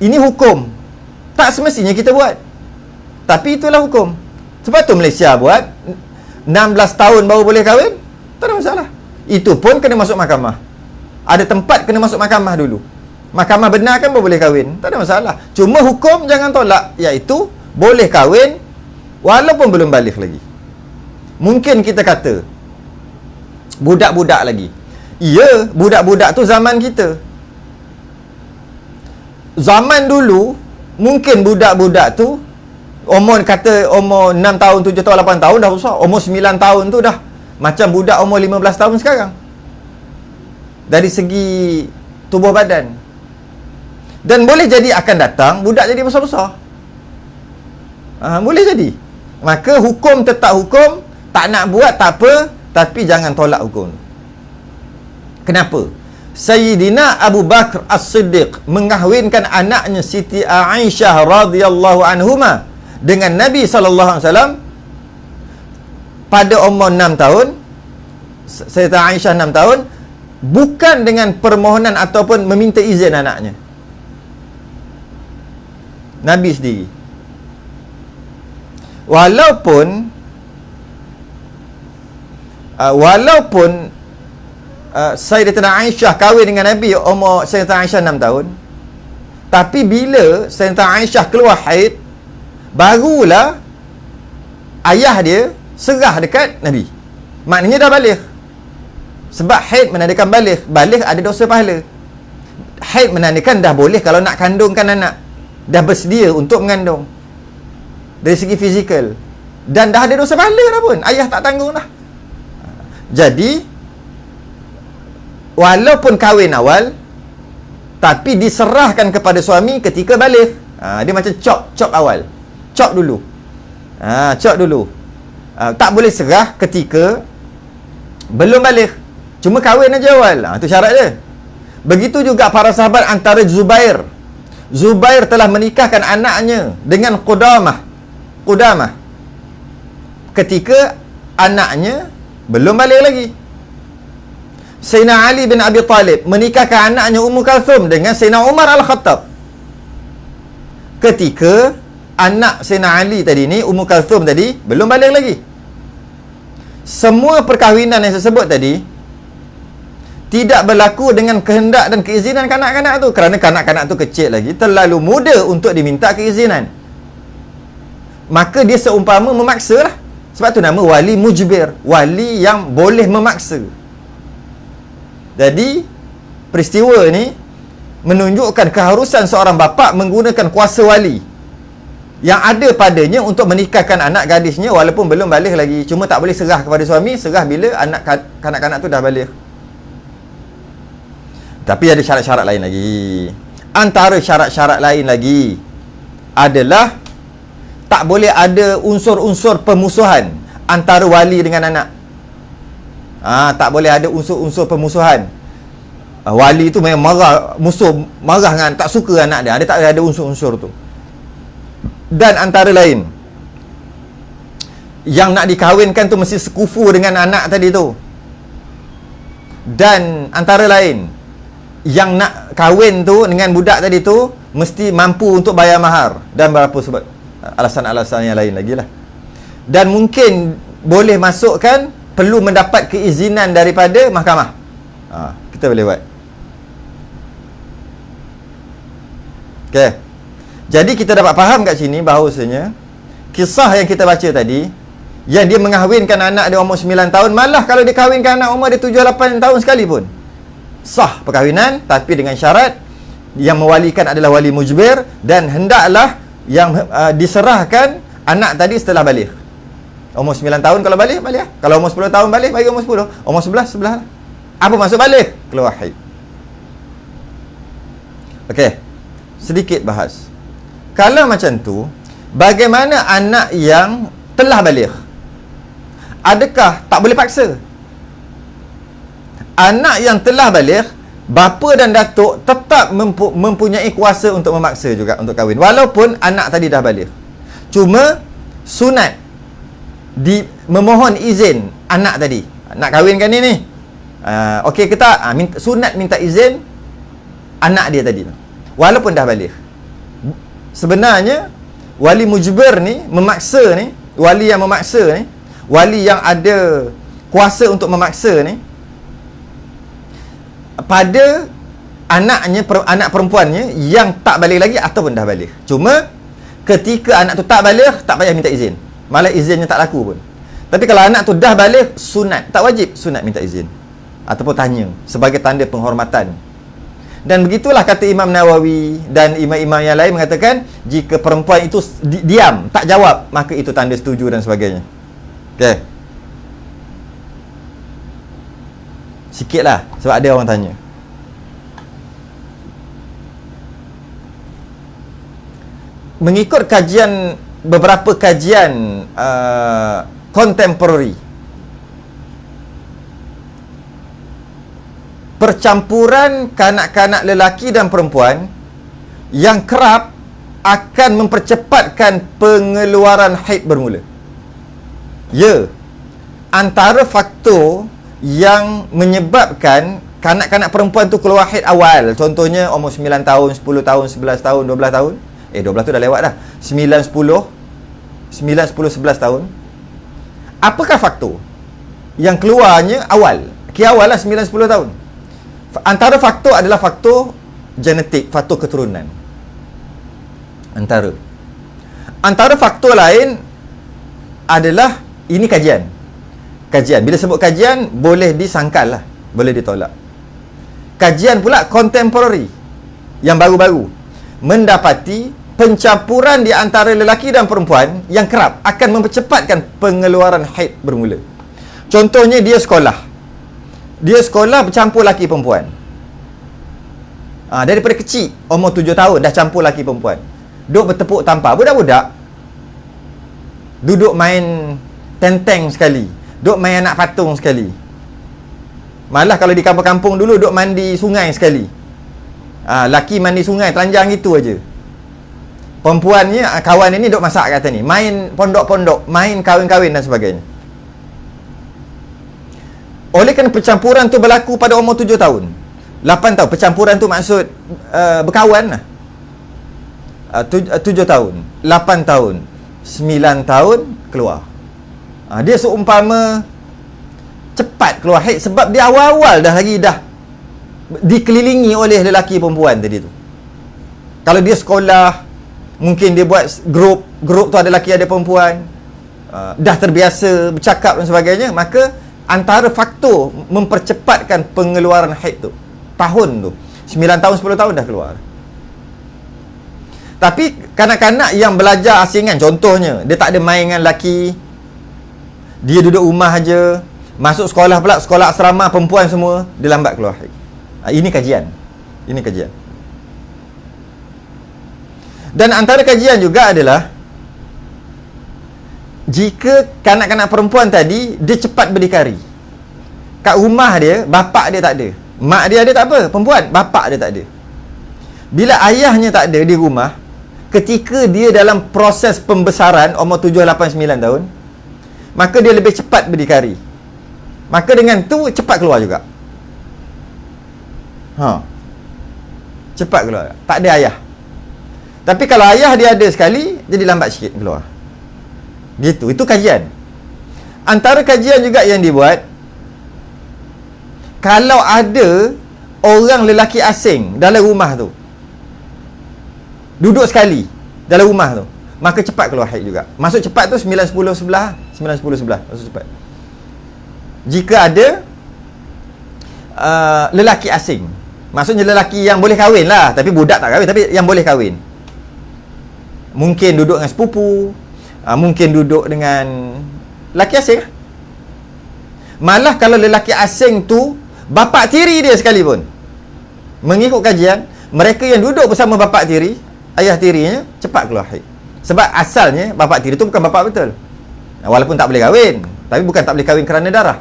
[SPEAKER 1] Ini hukum, tak semestinya kita buat, tapi itulah hukum. Sebab tu Malaysia buat 16 tahun baru boleh kahwin, tak ada masalah. Itu pun kena masuk mahkamah. Ada tempat kena masuk mahkamah dulu. Mahkamah benarkan baru boleh kahwin, tak ada masalah. Cuma hukum jangan tolak, iaitu boleh kahwin walaupun belum balik lagi. Mungkin kita kata budak-budak lagi. Ya, budak-budak tu zaman kita. Zaman dulu mungkin budak-budak tu umur 6 tahun, 7 tahun, 8 tahun dah besar. Umur 9 tahun tu dah macam budak umur 15 tahun sekarang. Dari segi tubuh badan. Dan boleh jadi akan datang budak jadi besar-besar. Boleh jadi. Maka hukum tetap hukum, tak nak buat tak apa, tapi jangan tolak hukum. Kenapa? Sayyidina Abu Bakar As-Siddiq mengahwinkan anaknya Siti Aisyah radhiyallahu anhuma dengan Nabi SAW pada umur 6 tahun. Siti Aisyah 6 tahun, bukan dengan permohonan ataupun meminta izin anaknya. Nabi sendiri. Walaupun Sayyidatina Aisyah kahwin dengan Nabi umur Sayyidatina Aisyah 6 tahun, tapi bila Sayyidatina Aisyah keluar haid, barulah ayah dia serah dekat Nabi. Maknanya dah balik. Sebab haid menandakan balik. Balik ada dosa pahala. Haid menandakan dah boleh kalau nak kandungkan anak, dah bersedia untuk mengandung dari segi fizikal, dan dah ada dosa pahala dah pun, ayah tak tanggung dah. Jadi walaupun kahwin awal, tapi diserahkan kepada suami ketika balik. Dia macam cop awal, cop dulu. Tak boleh serah ketika belum balik, cuma kahwin aja awal. Itu syarat dia. Begitu juga para sahabat antara Zubair telah menikahkan anaknya dengan Qudamah ketika anaknya belum balik lagi. Sayyidina Ali bin Abi Talib menikahkan anaknya Ummu Kalthum dengan Sayyidina Umar Al-Khattab ketika anak Sayyidina Ali tadi ni, Ummu Kalthum tadi, belum balik lagi. Semua perkahwinan yang saya sebut tadi tidak berlaku dengan kehendak dan keizinan kanak-kanak tu, kerana kanak-kanak tu kecil lagi, terlalu muda untuk diminta keizinan. Maka dia seumpama memaksa lah. Sebab tu nama wali mujbir, wali yang boleh memaksa. Jadi peristiwa ni menunjukkan keharusan seorang bapa menggunakan kuasa wali yang ada padanya untuk menikahkan anak gadisnya walaupun belum balik lagi. Cuma tak boleh serah kepada suami, serah bila anak kanak-kanak tu dah balik. Tapi ada syarat-syarat lain lagi. Antara syarat-syarat lain lagi adalah tak boleh ada unsur-unsur permusuhan antara wali dengan anak. Tak boleh ada unsur-unsur permusuhan. Wali tu memang marah dengan, tak suka anak dia. Tak ada unsur-unsur tu. Dan antara lain, yang nak dikahwinkan tu mesti sekufu dengan anak tadi tu. Dan antara lain, yang nak kahwin tu dengan budak tadi tu mesti mampu untuk bayar mahar, dan berapa sebab alasan-alasan yang lain lagi lah. Dan mungkin boleh masukkan perlu mendapat keizinan daripada mahkamah. Kita boleh buat. Okay. Jadi kita dapat faham kat sini bahawasanya kisah yang kita baca tadi, yang dia mengahwinkan anak dia umur 9 tahun, malah kalau dia kahwinkan anak umur dia 7-8 tahun sekalipun sah perkahwinan, tapi dengan syarat yang mewalikan adalah wali mujbir, dan hendaklah yang diserahkan anak tadi setelah balik. Umur 9 tahun kalau balik lah. Kalau umur 10 tahun balik, bagi umur 10. Umur 11 lah. Apa maksud balik? Keluar haid. Okey. Sedikit bahas. Kalau macam tu, bagaimana anak yang telah balik? Adakah tak boleh paksa? Anak yang telah balik, bapa dan datuk tetap mempunyai kuasa untuk memaksa juga untuk kahwin. Walaupun anak tadi dah balik. Cuma sunat memohon izin anak tadi. Nak kahwinkan ni. Okey ke tak? Sunat minta izin anak dia tadi. Walaupun dah balik. Sebenarnya wali mujbir ni, memaksa ni, wali yang memaksa ni, wali yang ada kuasa untuk memaksa ni, pada anaknya, anak perempuannya yang tak balik lagi ataupun dah balik. Cuma ketika anak tu tak balik, tak payah minta izin. Malah izinnya tak laku pun. Tapi kalau anak tu dah balik, sunat, tak wajib sunat minta izin ataupun tanya sebagai tanda penghormatan. Dan begitulah kata Imam Nawawi dan imam-imam yang lain mengatakan, jika perempuan itu diam, tak jawab, maka itu tanda setuju dan sebagainya. Okey. Sikitlah sebab ada orang tanya. Mengikut kajian, beberapa kajian contemporary, percampuran kanak-kanak lelaki dan perempuan yang kerap akan mempercepatkan pengeluaran haid bermula. Ya, antara faktor yang menyebabkan kanak-kanak perempuan tu keluar haid awal, contohnya umur 9 tahun, 10 tahun, 11 tahun, 12 tahun. 12 tu dah lewat dah. 9, 10, 11 tahun. Apakah faktor yang keluarnya awal? Awal lah 9, 10 tahun. Antara faktor adalah faktor genetik, faktor keturunan. Antara faktor lain adalah, ini kajian. Bila sebut kajian, boleh disangkal lah, boleh ditolak. Kajian pula contemporary, yang baru-baru, mendapati pencampuran di antara lelaki dan perempuan yang kerap akan mempercepatkan pengeluaran haid bermula. Contohnya dia sekolah bercampur lelaki perempuan. Daripada kecil, umur 7 tahun dah campur lelaki perempuan. Duduk bertepuk tampar, budak-budak duduk main tenteng sekali, duduk main anak patung sekali. Malah kalau di kampung-kampung dulu, duduk mandi sungai sekali. Laki mandi sungai, telanjang gitu aja. Perempuannya, kawan ini duduk masak kata ni, main pondok-pondok, main kahwin-kahwin dan sebagainya. Oleh kerana percampuran tu berlaku pada umur 7 tahun, 8 tahun, percampuran tu maksud berkawan lah. 7 tahun, 8 tahun, 9 tahun keluar. Dia seumpama cepat keluar haid sebab dia awal-awal dah dikelilingi oleh lelaki perempuan tadi tu. Kalau dia sekolah, mungkin dia buat grup tu ada lelaki ada perempuan, dah terbiasa bercakap dan sebagainya, maka antara faktor mempercepatkan pengeluaran haid tu, tahun tu 9 tahun, 10 tahun dah keluar. Tapi kanak-kanak yang belajar asingan, contohnya dia tak ada main dengan lelaki, dia duduk rumah aja, masuk sekolah pula, sekolah asrama perempuan semua, dia lambat keluar haid. Ini kajian. Dan antara kajian juga adalah, jika kanak-kanak perempuan tadi dia cepat berdikari, kat rumah dia, bapak dia tak ada, mak dia ada tak apa, perempuan, bapak dia tak ada. Bila ayahnya tak ada di rumah, ketika dia dalam proses pembesaran umur 7, 8, 9 tahun, maka dia lebih cepat berdikari. Maka dengan tu cepat keluar juga. Cepat keluar. Tak ada ayah. Tapi kalau ayah dia ada sekali, jadi lambat sikit keluar. Gitu. Itu kajian. Antara kajian juga yang dibuat, kalau ada orang lelaki asing dalam rumah tu, duduk sekali dalam rumah tu, maka cepat keluar haid juga. Maksud cepat tu 9, 10, 11. 9, 10, 11. Maksud cepat. Jika ada lelaki asing, maksudnya lelaki yang boleh kahwin lah, tapi budak tak kahwin, tapi yang boleh kahwin. Mungkin duduk dengan sepupu, mungkin duduk dengan lelaki asing. Malah kalau lelaki asing tu bapa tiri dia sekalipun, mengikut kajian, mereka yang duduk bersama bapa tiri, ayah tirinya, cepat keluar haid. Sebab asalnya bapa tiri tu bukan bapa betul. Walaupun tak boleh kahwin, tapi bukan tak boleh kahwin kerana darah.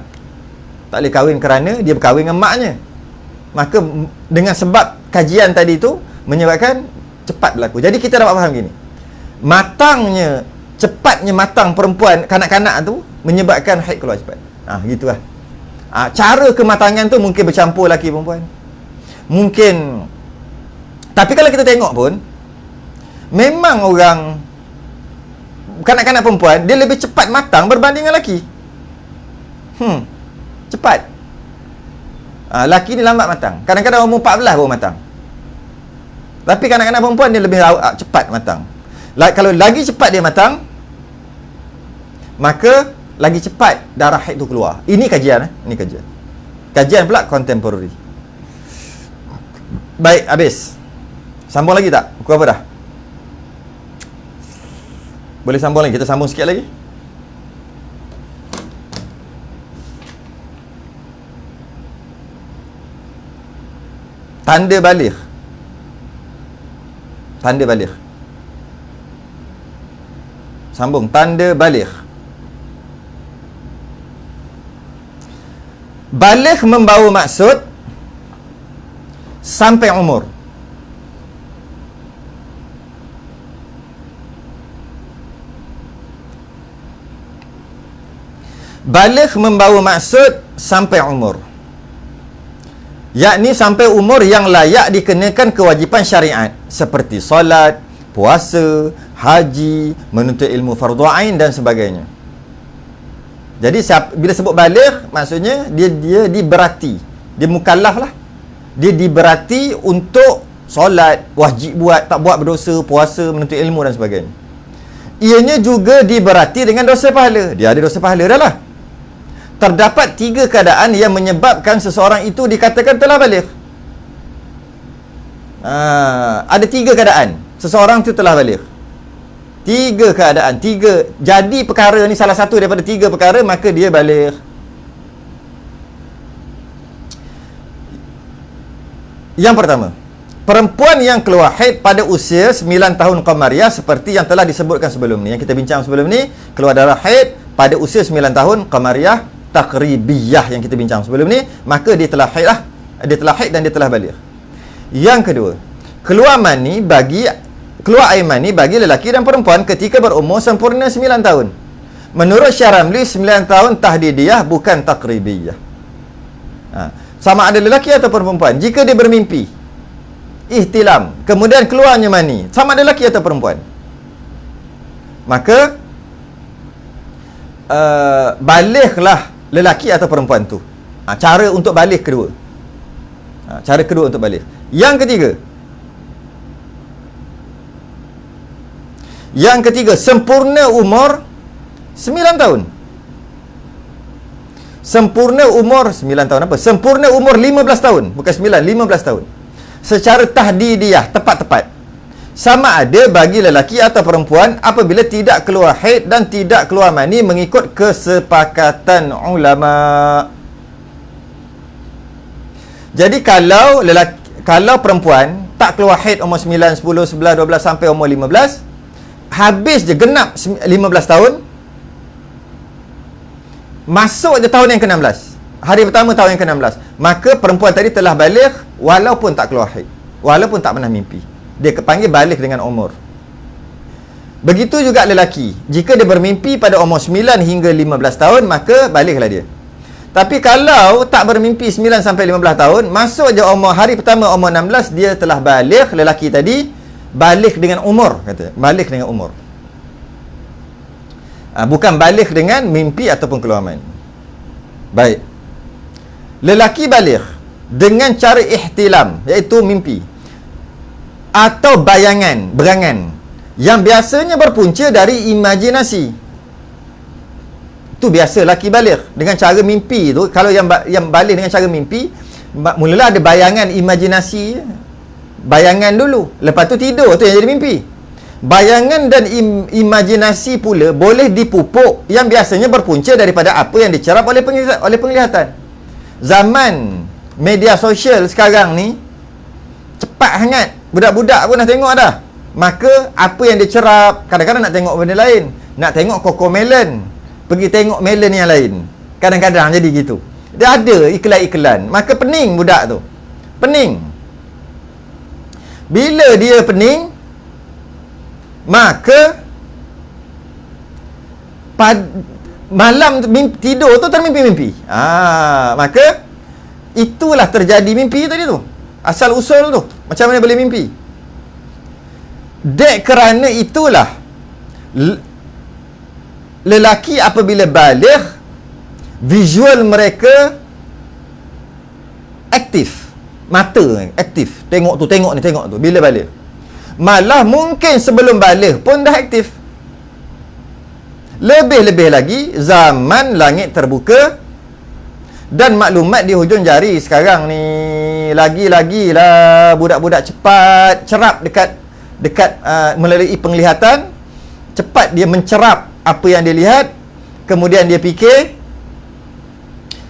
[SPEAKER 1] Tak boleh kahwin kerana dia berkahwin dengan maknya. Maka dengan sebab kajian tadi tu menyebabkan cepat berlaku. Jadi kita dapat faham gini. Cepatnya matang perempuan kanak-kanak tu menyebabkan haid keluar cepat. Gitulah. Cara kematangan tu mungkin bercampur lelaki perempuan. Mungkin. Tapi kalau kita tengok pun, memang orang kanak-kanak perempuan dia lebih cepat matang berbanding dengan lelaki. Cepat. Lelaki ni lambat matang. Kadang-kadang umur 14 baru matang. Tapi kanak-kanak perempuan dia lebih cepat matang. Kalau lagi cepat dia matang, maka lagi cepat darah haid tu keluar. Ini kajian. Ini kajian. Kajian pula contemporary. Baik, habis. Sambung lagi tak? Pukul apa dah? Boleh sambung lagi? Kita sambung sikit lagi. Tanda baligh. Tanda baligh. Sambung. Tanda baligh. Baligh membawa maksud sampai umur. Baligh membawa maksud sampai umur, yakni sampai umur yang layak dikenakan kewajipan syariat seperti solat, puasa, haji, menuntut ilmu fardu ain dan sebagainya. Jadi bila sebut baligh, maksudnya dia diberati, dia mukallaf lah. Dia diberati untuk solat, wajib buat, tak buat berdosa, puasa, menuntut ilmu dan sebagainya. Ianya juga diberati dengan dosa pahala. Dia ada dosa pahala dah lah. Terdapat 3 keadaan yang menyebabkan seseorang itu dikatakan telah baligh. Ada 3 keadaan seseorang itu telah baligh. 3 keadaan. 3. Jadi perkara ni salah satu daripada 3 perkara, maka dia baligh. Yang pertama, perempuan yang keluar haid pada usia 9 tahun qamariyah seperti yang telah disebutkan sebelum ni, yang kita bincang sebelum ni, keluar darah haid pada usia 9 tahun qamariyah takribiyah yang kita bincang sebelum ni, maka dia telah haid lah. Dia telah haid dan dia telah baligh. Yang kedua, keluar air mani bagi lelaki dan perempuan ketika berumur sempurna 9 tahun. Menurut Syekh Ramli, 9 tahun tahdidiyah bukan takribiyah. Sama ada lelaki atau perempuan, jika dia bermimpi ihtilam, kemudian keluarnya mani, sama ada lelaki atau perempuan, maka balighlah lelaki atau perempuan tu. Cara untuk baligh kedua. Cara kedua untuk baligh. Yang ketiga, sempurna umur 9 tahun. Sempurna umur 9 tahun apa? Sempurna umur 15 tahun. Bukan 9, 15 tahun. Secara tahdidiyah, tepat-tepat. Sama ada bagi lelaki atau perempuan apabila tidak keluar haid dan tidak keluar mani mengikut kesepakatan ulama. Jadi kalau perempuan tak keluar haid umur 9, 10, 11, 12 sampai umur 15, habis je genap 15 tahun, masuk je tahun yang ke-16, hari pertama tahun yang ke-16, maka perempuan tadi telah baligh walaupun tak keluar haid, walaupun tak pernah mimpi. Dia panggil baligh dengan umur. Begitu juga lelaki, jika dia bermimpi pada umur 9 hingga 15 tahun, maka balighlah dia. Tapi kalau tak bermimpi 9 sampai 15 tahun, masuk je hari pertama umur 16, dia telah baligh. Lelaki tadi baligh dengan umur, kata. Baligh dengan umur. Bukan baligh dengan mimpi ataupun keluar mani. Baik. Lelaki baligh dengan cara ihtilam, iaitu mimpi atau berangan yang biasanya berpunca dari imajinasi. Itu biasa lelaki baligh dengan cara mimpi tu. Kalau yang baligh dengan cara mimpi, mulalah ada bayangan, imajinasi, bayangan dulu, lepas tu tidur, tu yang jadi mimpi. Bayangan dan imajinasi pula boleh dipupuk yang biasanya berpunca daripada apa yang dicerap oleh penglihatan. Zaman media sosial sekarang ni cepat sangat. Budak-budak pun dah tengok dah. Maka apa yang dicerap, kadang-kadang nak tengok benda lain. Nak tengok Cocomelon, pergi tengok melon yang lain. Kadang-kadang jadi gitu. Dia ada iklan-iklan. Maka pening budak tu. Pening. Bila dia pening, maka malam tidur tu termimpi-mimpi. Maka itulah terjadi mimpi tadi tu. Asal usul tu. Macam mana boleh mimpi? Dek kerana itulah lelaki apabila balik, visual mereka aktif. Mata aktif. Tengok tu, tengok ni, tengok tu. Bila balik. Malah mungkin sebelum balik pun dah aktif. Lebih-lebih lagi zaman langit terbuka dan maklumat di hujung jari sekarang ni. Lagi-lagi lah budak-budak cepat cerap dekat melalui penglihatan. Cepat dia mencerap apa yang dia lihat, kemudian dia fikir,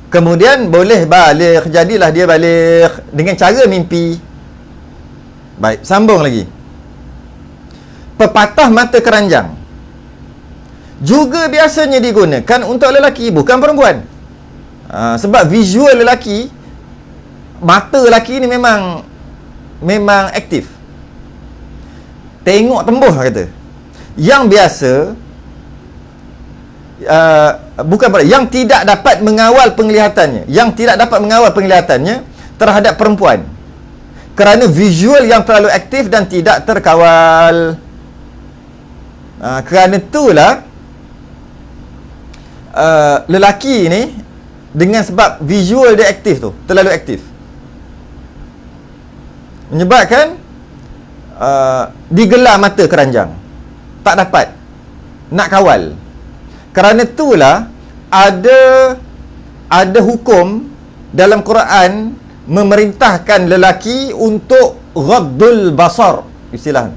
[SPEAKER 1] kemudian boleh balik. Jadilah dia balik dengan cara mimpi. Baik, sambung lagi. Pepatah mata keranjang juga biasanya digunakan untuk lelaki, bukan perempuan. Sebab visual lelaki, mata lelaki ni memang aktif. Tengok tembus kata. Yang biasa bukan pada yang tidak dapat mengawal penglihatannya terhadap perempuan kerana visual yang terlalu aktif dan tidak terkawal. Kerana itulah lelaki ni dengan sebab visual dia aktif tu, terlalu aktif, menyebabkan digelar mata keranjang, tak dapat nak kawal. Kerana itulah ada hukum dalam Quran memerintahkan lelaki untuk ghaddul basar. Istilah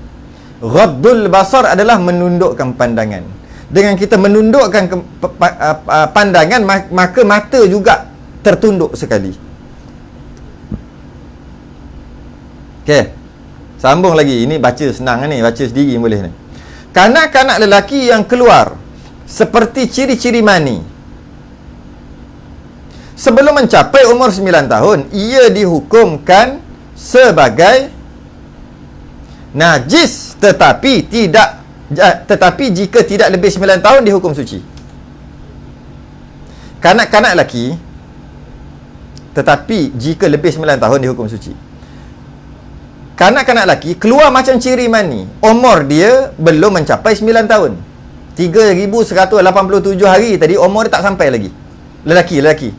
[SPEAKER 1] ghaddul basar adalah menundukkan pandangan. Dengan kita menundukkan pandangan, maka mata juga tertunduk sekali. Okey. Sambung lagi. Ini baca senang ni, baca sendiri boleh ni. Kanak-kanak lelaki yang keluar seperti ciri-ciri mani sebelum mencapai umur 9 tahun, ia dihukumkan sebagai najis, tetapi jika tidak lebih 9 tahun dihukum suci. Kanak-kanak lelaki, tetapi jika lebih 9 tahun dihukum suci. Kanak-kanak lelaki keluar macam ciri mani, umur dia belum mencapai 9 tahun. 3187 hari tadi umur dia tak sampai lagi. Lelaki.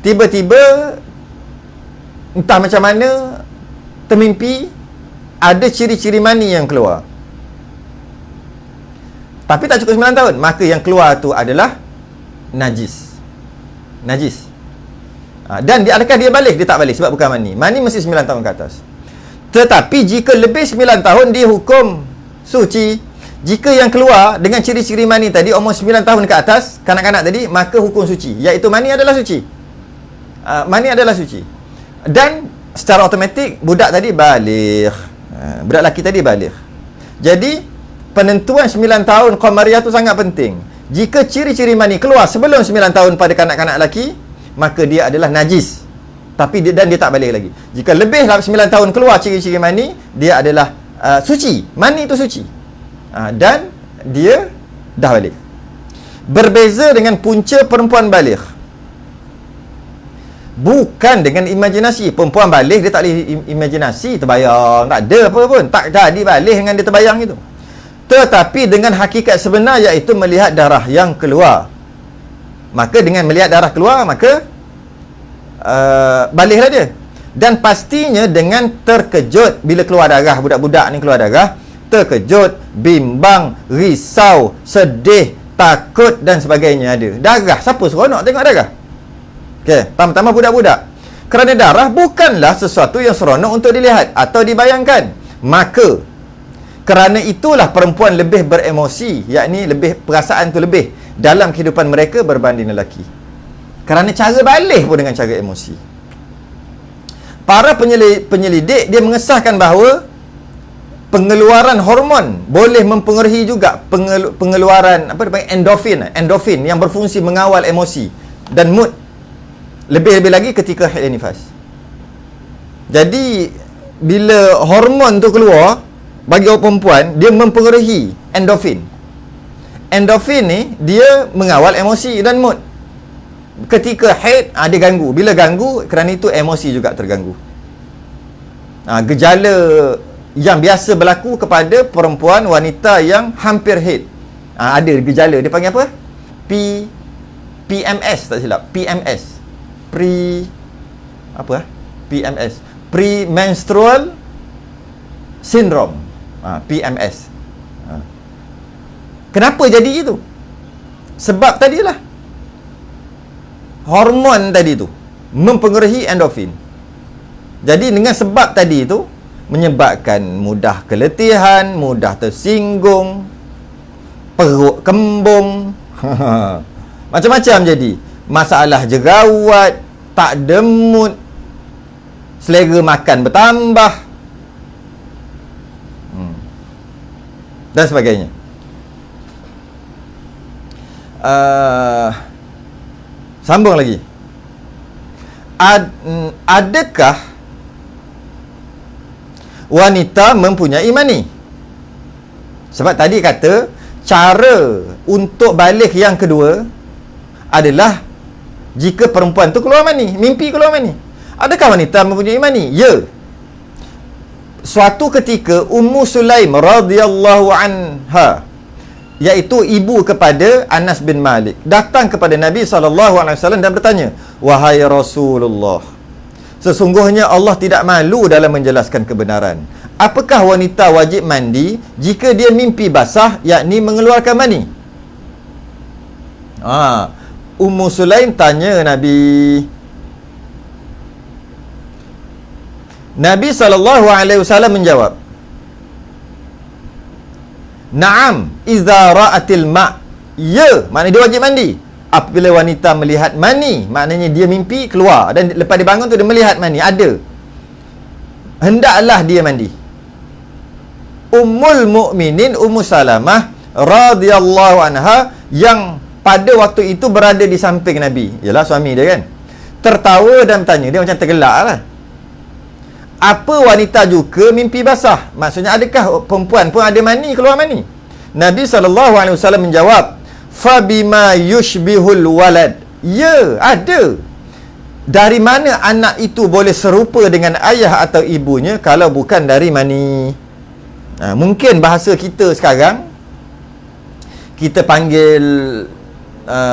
[SPEAKER 1] Tiba-tiba entah macam mana termimpi ada ciri-ciri mani yang keluar. Tapi tak cukup 9 tahun, maka yang keluar tu adalah najis. Dan adakah dia balik? Dia tak balik sebab bukan mani. Mani mesti 9 tahun ke atas. Tetapi jika lebih 9 tahun dihukum suci. Jika yang keluar dengan ciri-ciri mani tadi umur 9 tahun ke atas, kanak-kanak tadi, maka hukum suci, iaitu mani adalah suci. Mani adalah suci. Dan secara automatik budak tadi balik. Budak lelaki tadi balik. Jadi penentuan 9 tahun Qamariyah tu sangat penting. Jika ciri-ciri mani keluar sebelum 9 tahun pada kanak-kanak lelaki, maka dia adalah najis. Tapi dia tak balik lagi. Jika lebih 9 tahun keluar ciri-ciri mani, dia adalah suci. Mani itu suci. Dan dia dah balik. Berbeza dengan punca perempuan balik. Bukan dengan imajinasi. Perempuan balik dia tak boleh imajinasi, terbayang, tak ada apa pun, tak jadi balik dengan dia terbayang itu. Tetapi dengan hakikat sebenar, iaitu melihat darah yang keluar. Maka dengan melihat darah keluar, maka baliklah dia. Dan pastinya dengan terkejut bila keluar darah. Budak-budak ni keluar darah, terkejut, bimbang, risau, sedih, takut dan sebagainya ada. Darah, siapa seronok tengok darah? Okey, pertama budak-budak. Kerana darah bukanlah sesuatu yang seronok untuk dilihat atau dibayangkan. Maka Kerana itulah perempuan lebih beremosi, yakni lebih, perasaan tu lebih dalam kehidupan mereka berbanding lelaki. Kerana cara balik pun dengan cara emosi. Para penyelidik dia mengesahkan bahawa pengeluaran hormon boleh mempengaruhi juga pengeluaran apa dipanggil endorfin yang berfungsi mengawal emosi dan mood. Lebih-lebih lagi ketika haid dan nifas. Jadi bila hormon tu keluar bagi orang perempuan, dia mempengaruhi endorfin. Endorfin ni dia mengawal emosi dan mood. Ketika haid, dia ganggu. Bila ganggu, kerana itu emosi juga terganggu. Gejala yang biasa berlaku kepada perempuan wanita yang hampir haid. Ada gejala, dia panggil apa? PMS, tak silap. PMS. PMS. Premenstrual syndrome. PMS. Kenapa jadi itu? Sebab tadilah hormon tadi tu mempengaruhi endorfin. Jadi dengan sebab tadi tu menyebabkan mudah keletihan, mudah tersinggung, perut kembung, macam-macam jadi. Masalah jerawat, tak ada mood, selera makan bertambah, dan sebagainya. Sambung lagi. Adakah wanita mempunyai mani? Sebab tadi kata cara untuk balik yang kedua adalah jika perempuan tu keluar mani, mimpi keluar mani. Adakah wanita mempunyai mani? Ya. Suatu ketika Ummu Sulaim radhiyallahu anha, iaitu ibu kepada Anas bin Malik, datang kepada Nabi SAW dan bertanya, "Wahai Rasulullah, sesungguhnya Allah tidak malu dalam menjelaskan kebenaran. Apakah wanita wajib mandi jika dia mimpi basah, yakni mengeluarkan mani?" Ummu Sulaim tanya Nabi. Nabi SAW menjawab, "Na'am, idza ra'atil ma'." Ya, maknanya dia wajib mandi apabila wanita melihat mani. Maknanya dia mimpi keluar dan lepas dia bangun tu dia melihat mani ada, hendaklah dia mandi. Ummul Mukminin Ummu Salamah radhiyallahu anha, yang pada waktu itu berada di samping Nabi, ialah suami dia kan, tertawa dan bertanya, dia macam tergelak lah. Apa wanita juga mimpi basah? Maksudnya adakah perempuan pun ada mani, keluar mani? Nabi SAW menjawab, "Fabima yushbihul walad." Ya, ada. Dari mana anak itu boleh serupa dengan ayah atau ibunya kalau bukan dari mani? Mungkin bahasa kita sekarang kita panggil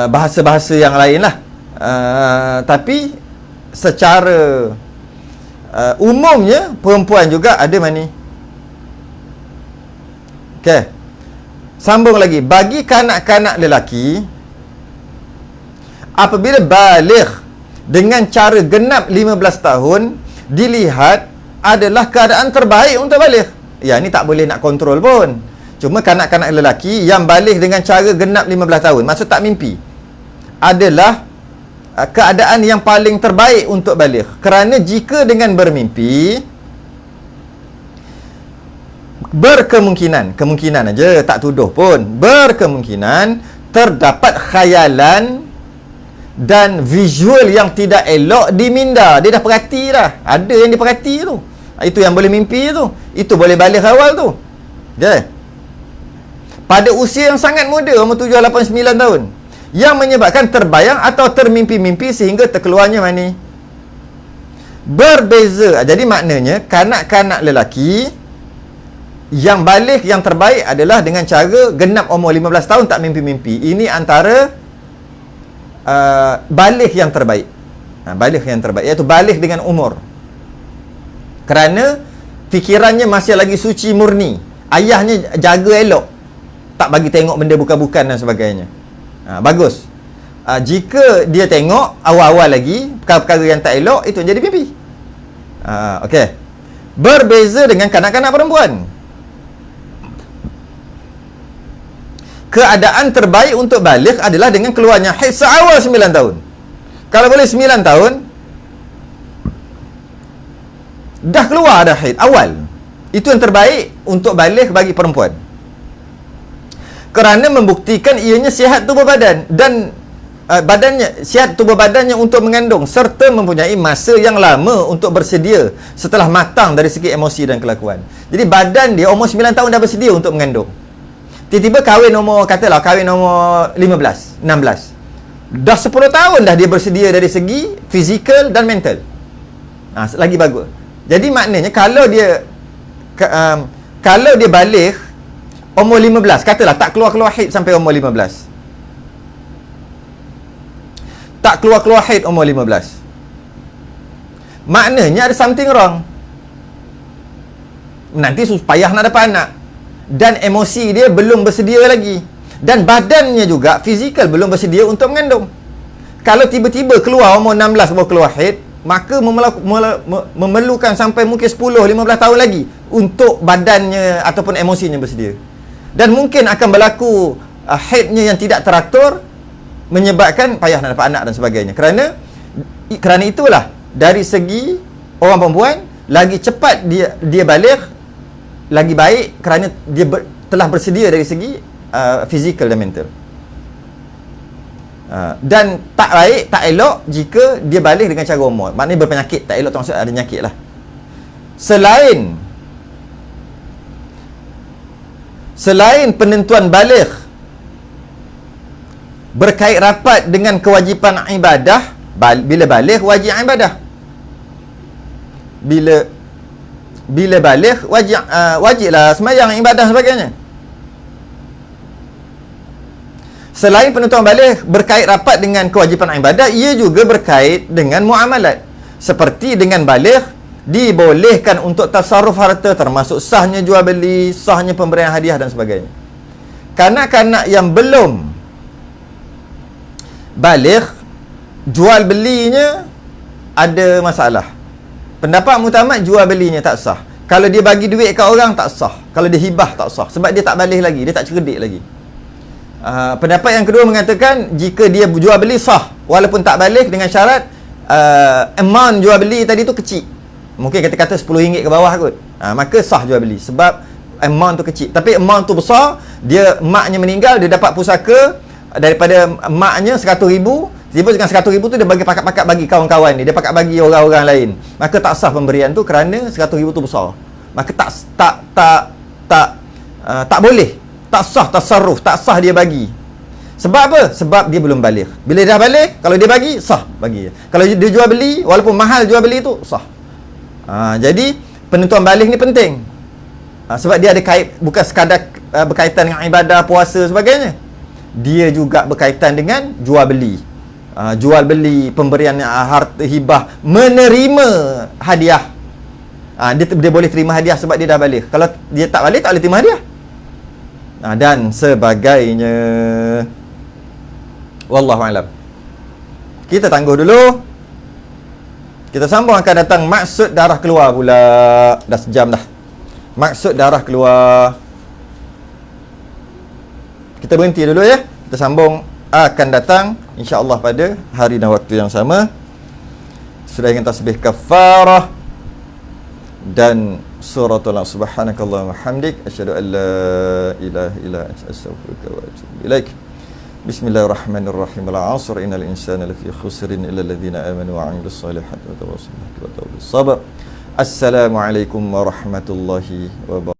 [SPEAKER 1] bahasa-bahasa yang lain lah. Tapi secara umumnya perempuan juga ada mani. Okey. Sambung lagi. Bagi kanak-kanak lelaki, apabila baligh dengan cara genap 15 tahun, dilihat adalah keadaan terbaik untuk baligh. Ya, ni tak boleh nak kontrol pun. Cuma kanak-kanak lelaki yang baligh dengan cara genap 15 tahun, maksud tak mimpi, adalah keadaan yang paling terbaik untuk baligh. Kerana jika dengan bermimpi, kemungkinan aja, tak tuduh pun, berkemungkinan terdapat khayalan dan visual yang tidak elok di minda. Dia dah perhati dah, ada yang dia perhati tu. Itu yang boleh mimpi tu. Itu boleh baligh awal tu. Okay. Pada usia yang sangat muda, umur 7, 8, 9 tahun, yang menyebabkan terbayang atau termimpi-mimpi sehingga terkeluarnya mani. Berbeza. Jadi maknanya kanak-kanak lelaki yang baligh yang terbaik adalah dengan cara genap umur 15 tahun tak mimpi-mimpi. Ini antara baligh yang terbaik. Baligh yang terbaik, iaitu baligh dengan umur. Kerana fikirannya masih lagi suci murni. Ayahnya jaga elok, tak bagi tengok benda bukan-bukan dan sebagainya. Bagus. Jika dia tengok awal-awal lagi perkara-perkara yang tak elok, itu jadi mimpi. Okey. Berbeza dengan kanak-kanak perempuan. keadaan terbaik untuk balik adalah dengan keluarnya haid seawal 9 tahun. Kalau boleh 9 tahun dah keluar dah haid awal, itu yang terbaik untuk balik bagi perempuan, kerana membuktikan ianya sihat tubuh badan dan badannya, sihat tubuh badannya untuk mengandung, serta mempunyai masa yang lama untuk bersedia setelah matang dari segi emosi dan kelakuan. Jadi badan dia umur 9 tahun dah bersedia untuk mengandung. Tiba-tiba kahwin umur, katalah kahwin umur 15, 16, dah 10 tahun dah dia bersedia dari segi fizikal dan mental. Lagi bagus. Jadi maknanya kalau dia balik umur 15, katalah tak keluar-keluar haid sampai umur 15, tak keluar-keluar haid umur 15, maknanya ada something wrong. Nanti payah nak dapat anak, dan emosi dia belum bersedia lagi, dan badannya juga fizikal belum bersedia untuk mengandung. Kalau tiba-tiba keluar umur 16 baru keluar haid, maka memerlukan sampai mungkin 10-15 tahun lagi untuk badannya ataupun emosinya bersedia. Dan mungkin akan berlaku haidnya yang tidak teratur, menyebabkan payah nak dapat anak dan sebagainya. Kerana itulah, dari segi orang perempuan, lagi cepat dia balik, lagi baik, kerana dia telah bersedia dari segi fizikal dan mental. Dan tak baik, tak elok jika dia balik dengan cara umur, maknanya berpenyakit. Tak elok tu maksud ada penyakit lah. Selain penentuan balik berkait rapat dengan kewajipan ibadah, bila balik wajib ibadah, bila balik wajiblah sembahyang, ibadah sebagainya. Selain penentuan balik berkait rapat dengan kewajipan ibadah, ia juga berkait dengan muamalat. Seperti dengan balik dibolehkan untuk tasarruf harta, termasuk sahnya jual beli, sahnya pemberian hadiah dan sebagainya. Kanak-kanak yang belum balik, jual belinya ada masalah. Pendapat mutamat, jual belinya tak sah. Kalau dia bagi duit kat orang, tak sah. Kalau dia hibah, tak sah, sebab dia tak balik lagi, dia tak cerdik lagi. Pendapat yang kedua mengatakan jika dia jual beli sah, walaupun tak balik, dengan syarat amount jual beli tadi tu kecil. Mungkin kata-kata RM10 ke bawah kot, maka sah jual beli, sebab amount tu kecil. Tapi amount tu besar, maknya meninggal, dia dapat pusaka daripada maknya RM100,000, tiba dengan RM100,000 tu dia bagi pakat-pakat bagi kawan-kawan ni, dia pakat bagi orang-orang lain, maka tak sah pemberian tu kerana RM100,000 tu besar. Maka tak boleh, tak sah tasarruf, tak sah dia bagi. Sebab apa? Sebab dia belum balik. Bila dah balik, kalau dia bagi, sah bagi. Kalau dia jual beli, walaupun mahal jual beli tu, sah. Jadi penentuan balik ni penting. Sebab dia ada bukan sekadar berkaitan dengan ibadah, puasa sebagainya. Dia juga berkaitan dengan jual beli. Jual beli, pemberian harta, hibah, menerima hadiah. Dia boleh terima hadiah sebab dia dah balik. Kalau dia tak balik, tak boleh terima hadiah. Dan sebagainya. Wallahu a'lam. Kita tangguh dulu. Kita sambung, akan datang maksud darah keluar pula. Dah sejam dah. Maksud darah keluar. Kita berhenti dulu ya. Kita sambung, akan datang insya-Allah pada hari dan waktu yang sama. Sudah ingin tasbih kafarah dan suratul subhanakallahumma hamdik asyhadu an la ilaha illa anta astaghfiruka wa atubu ilaik. Bismillahirrahmanirrahim. Al-'asr innal insana lafi khusrin illa alladhina amanu wa 'amilus solihati wa tawassaw bil haqqi wa tawassaw bis sabr. Assalamualaikum warahmatullahi wabarakatuh.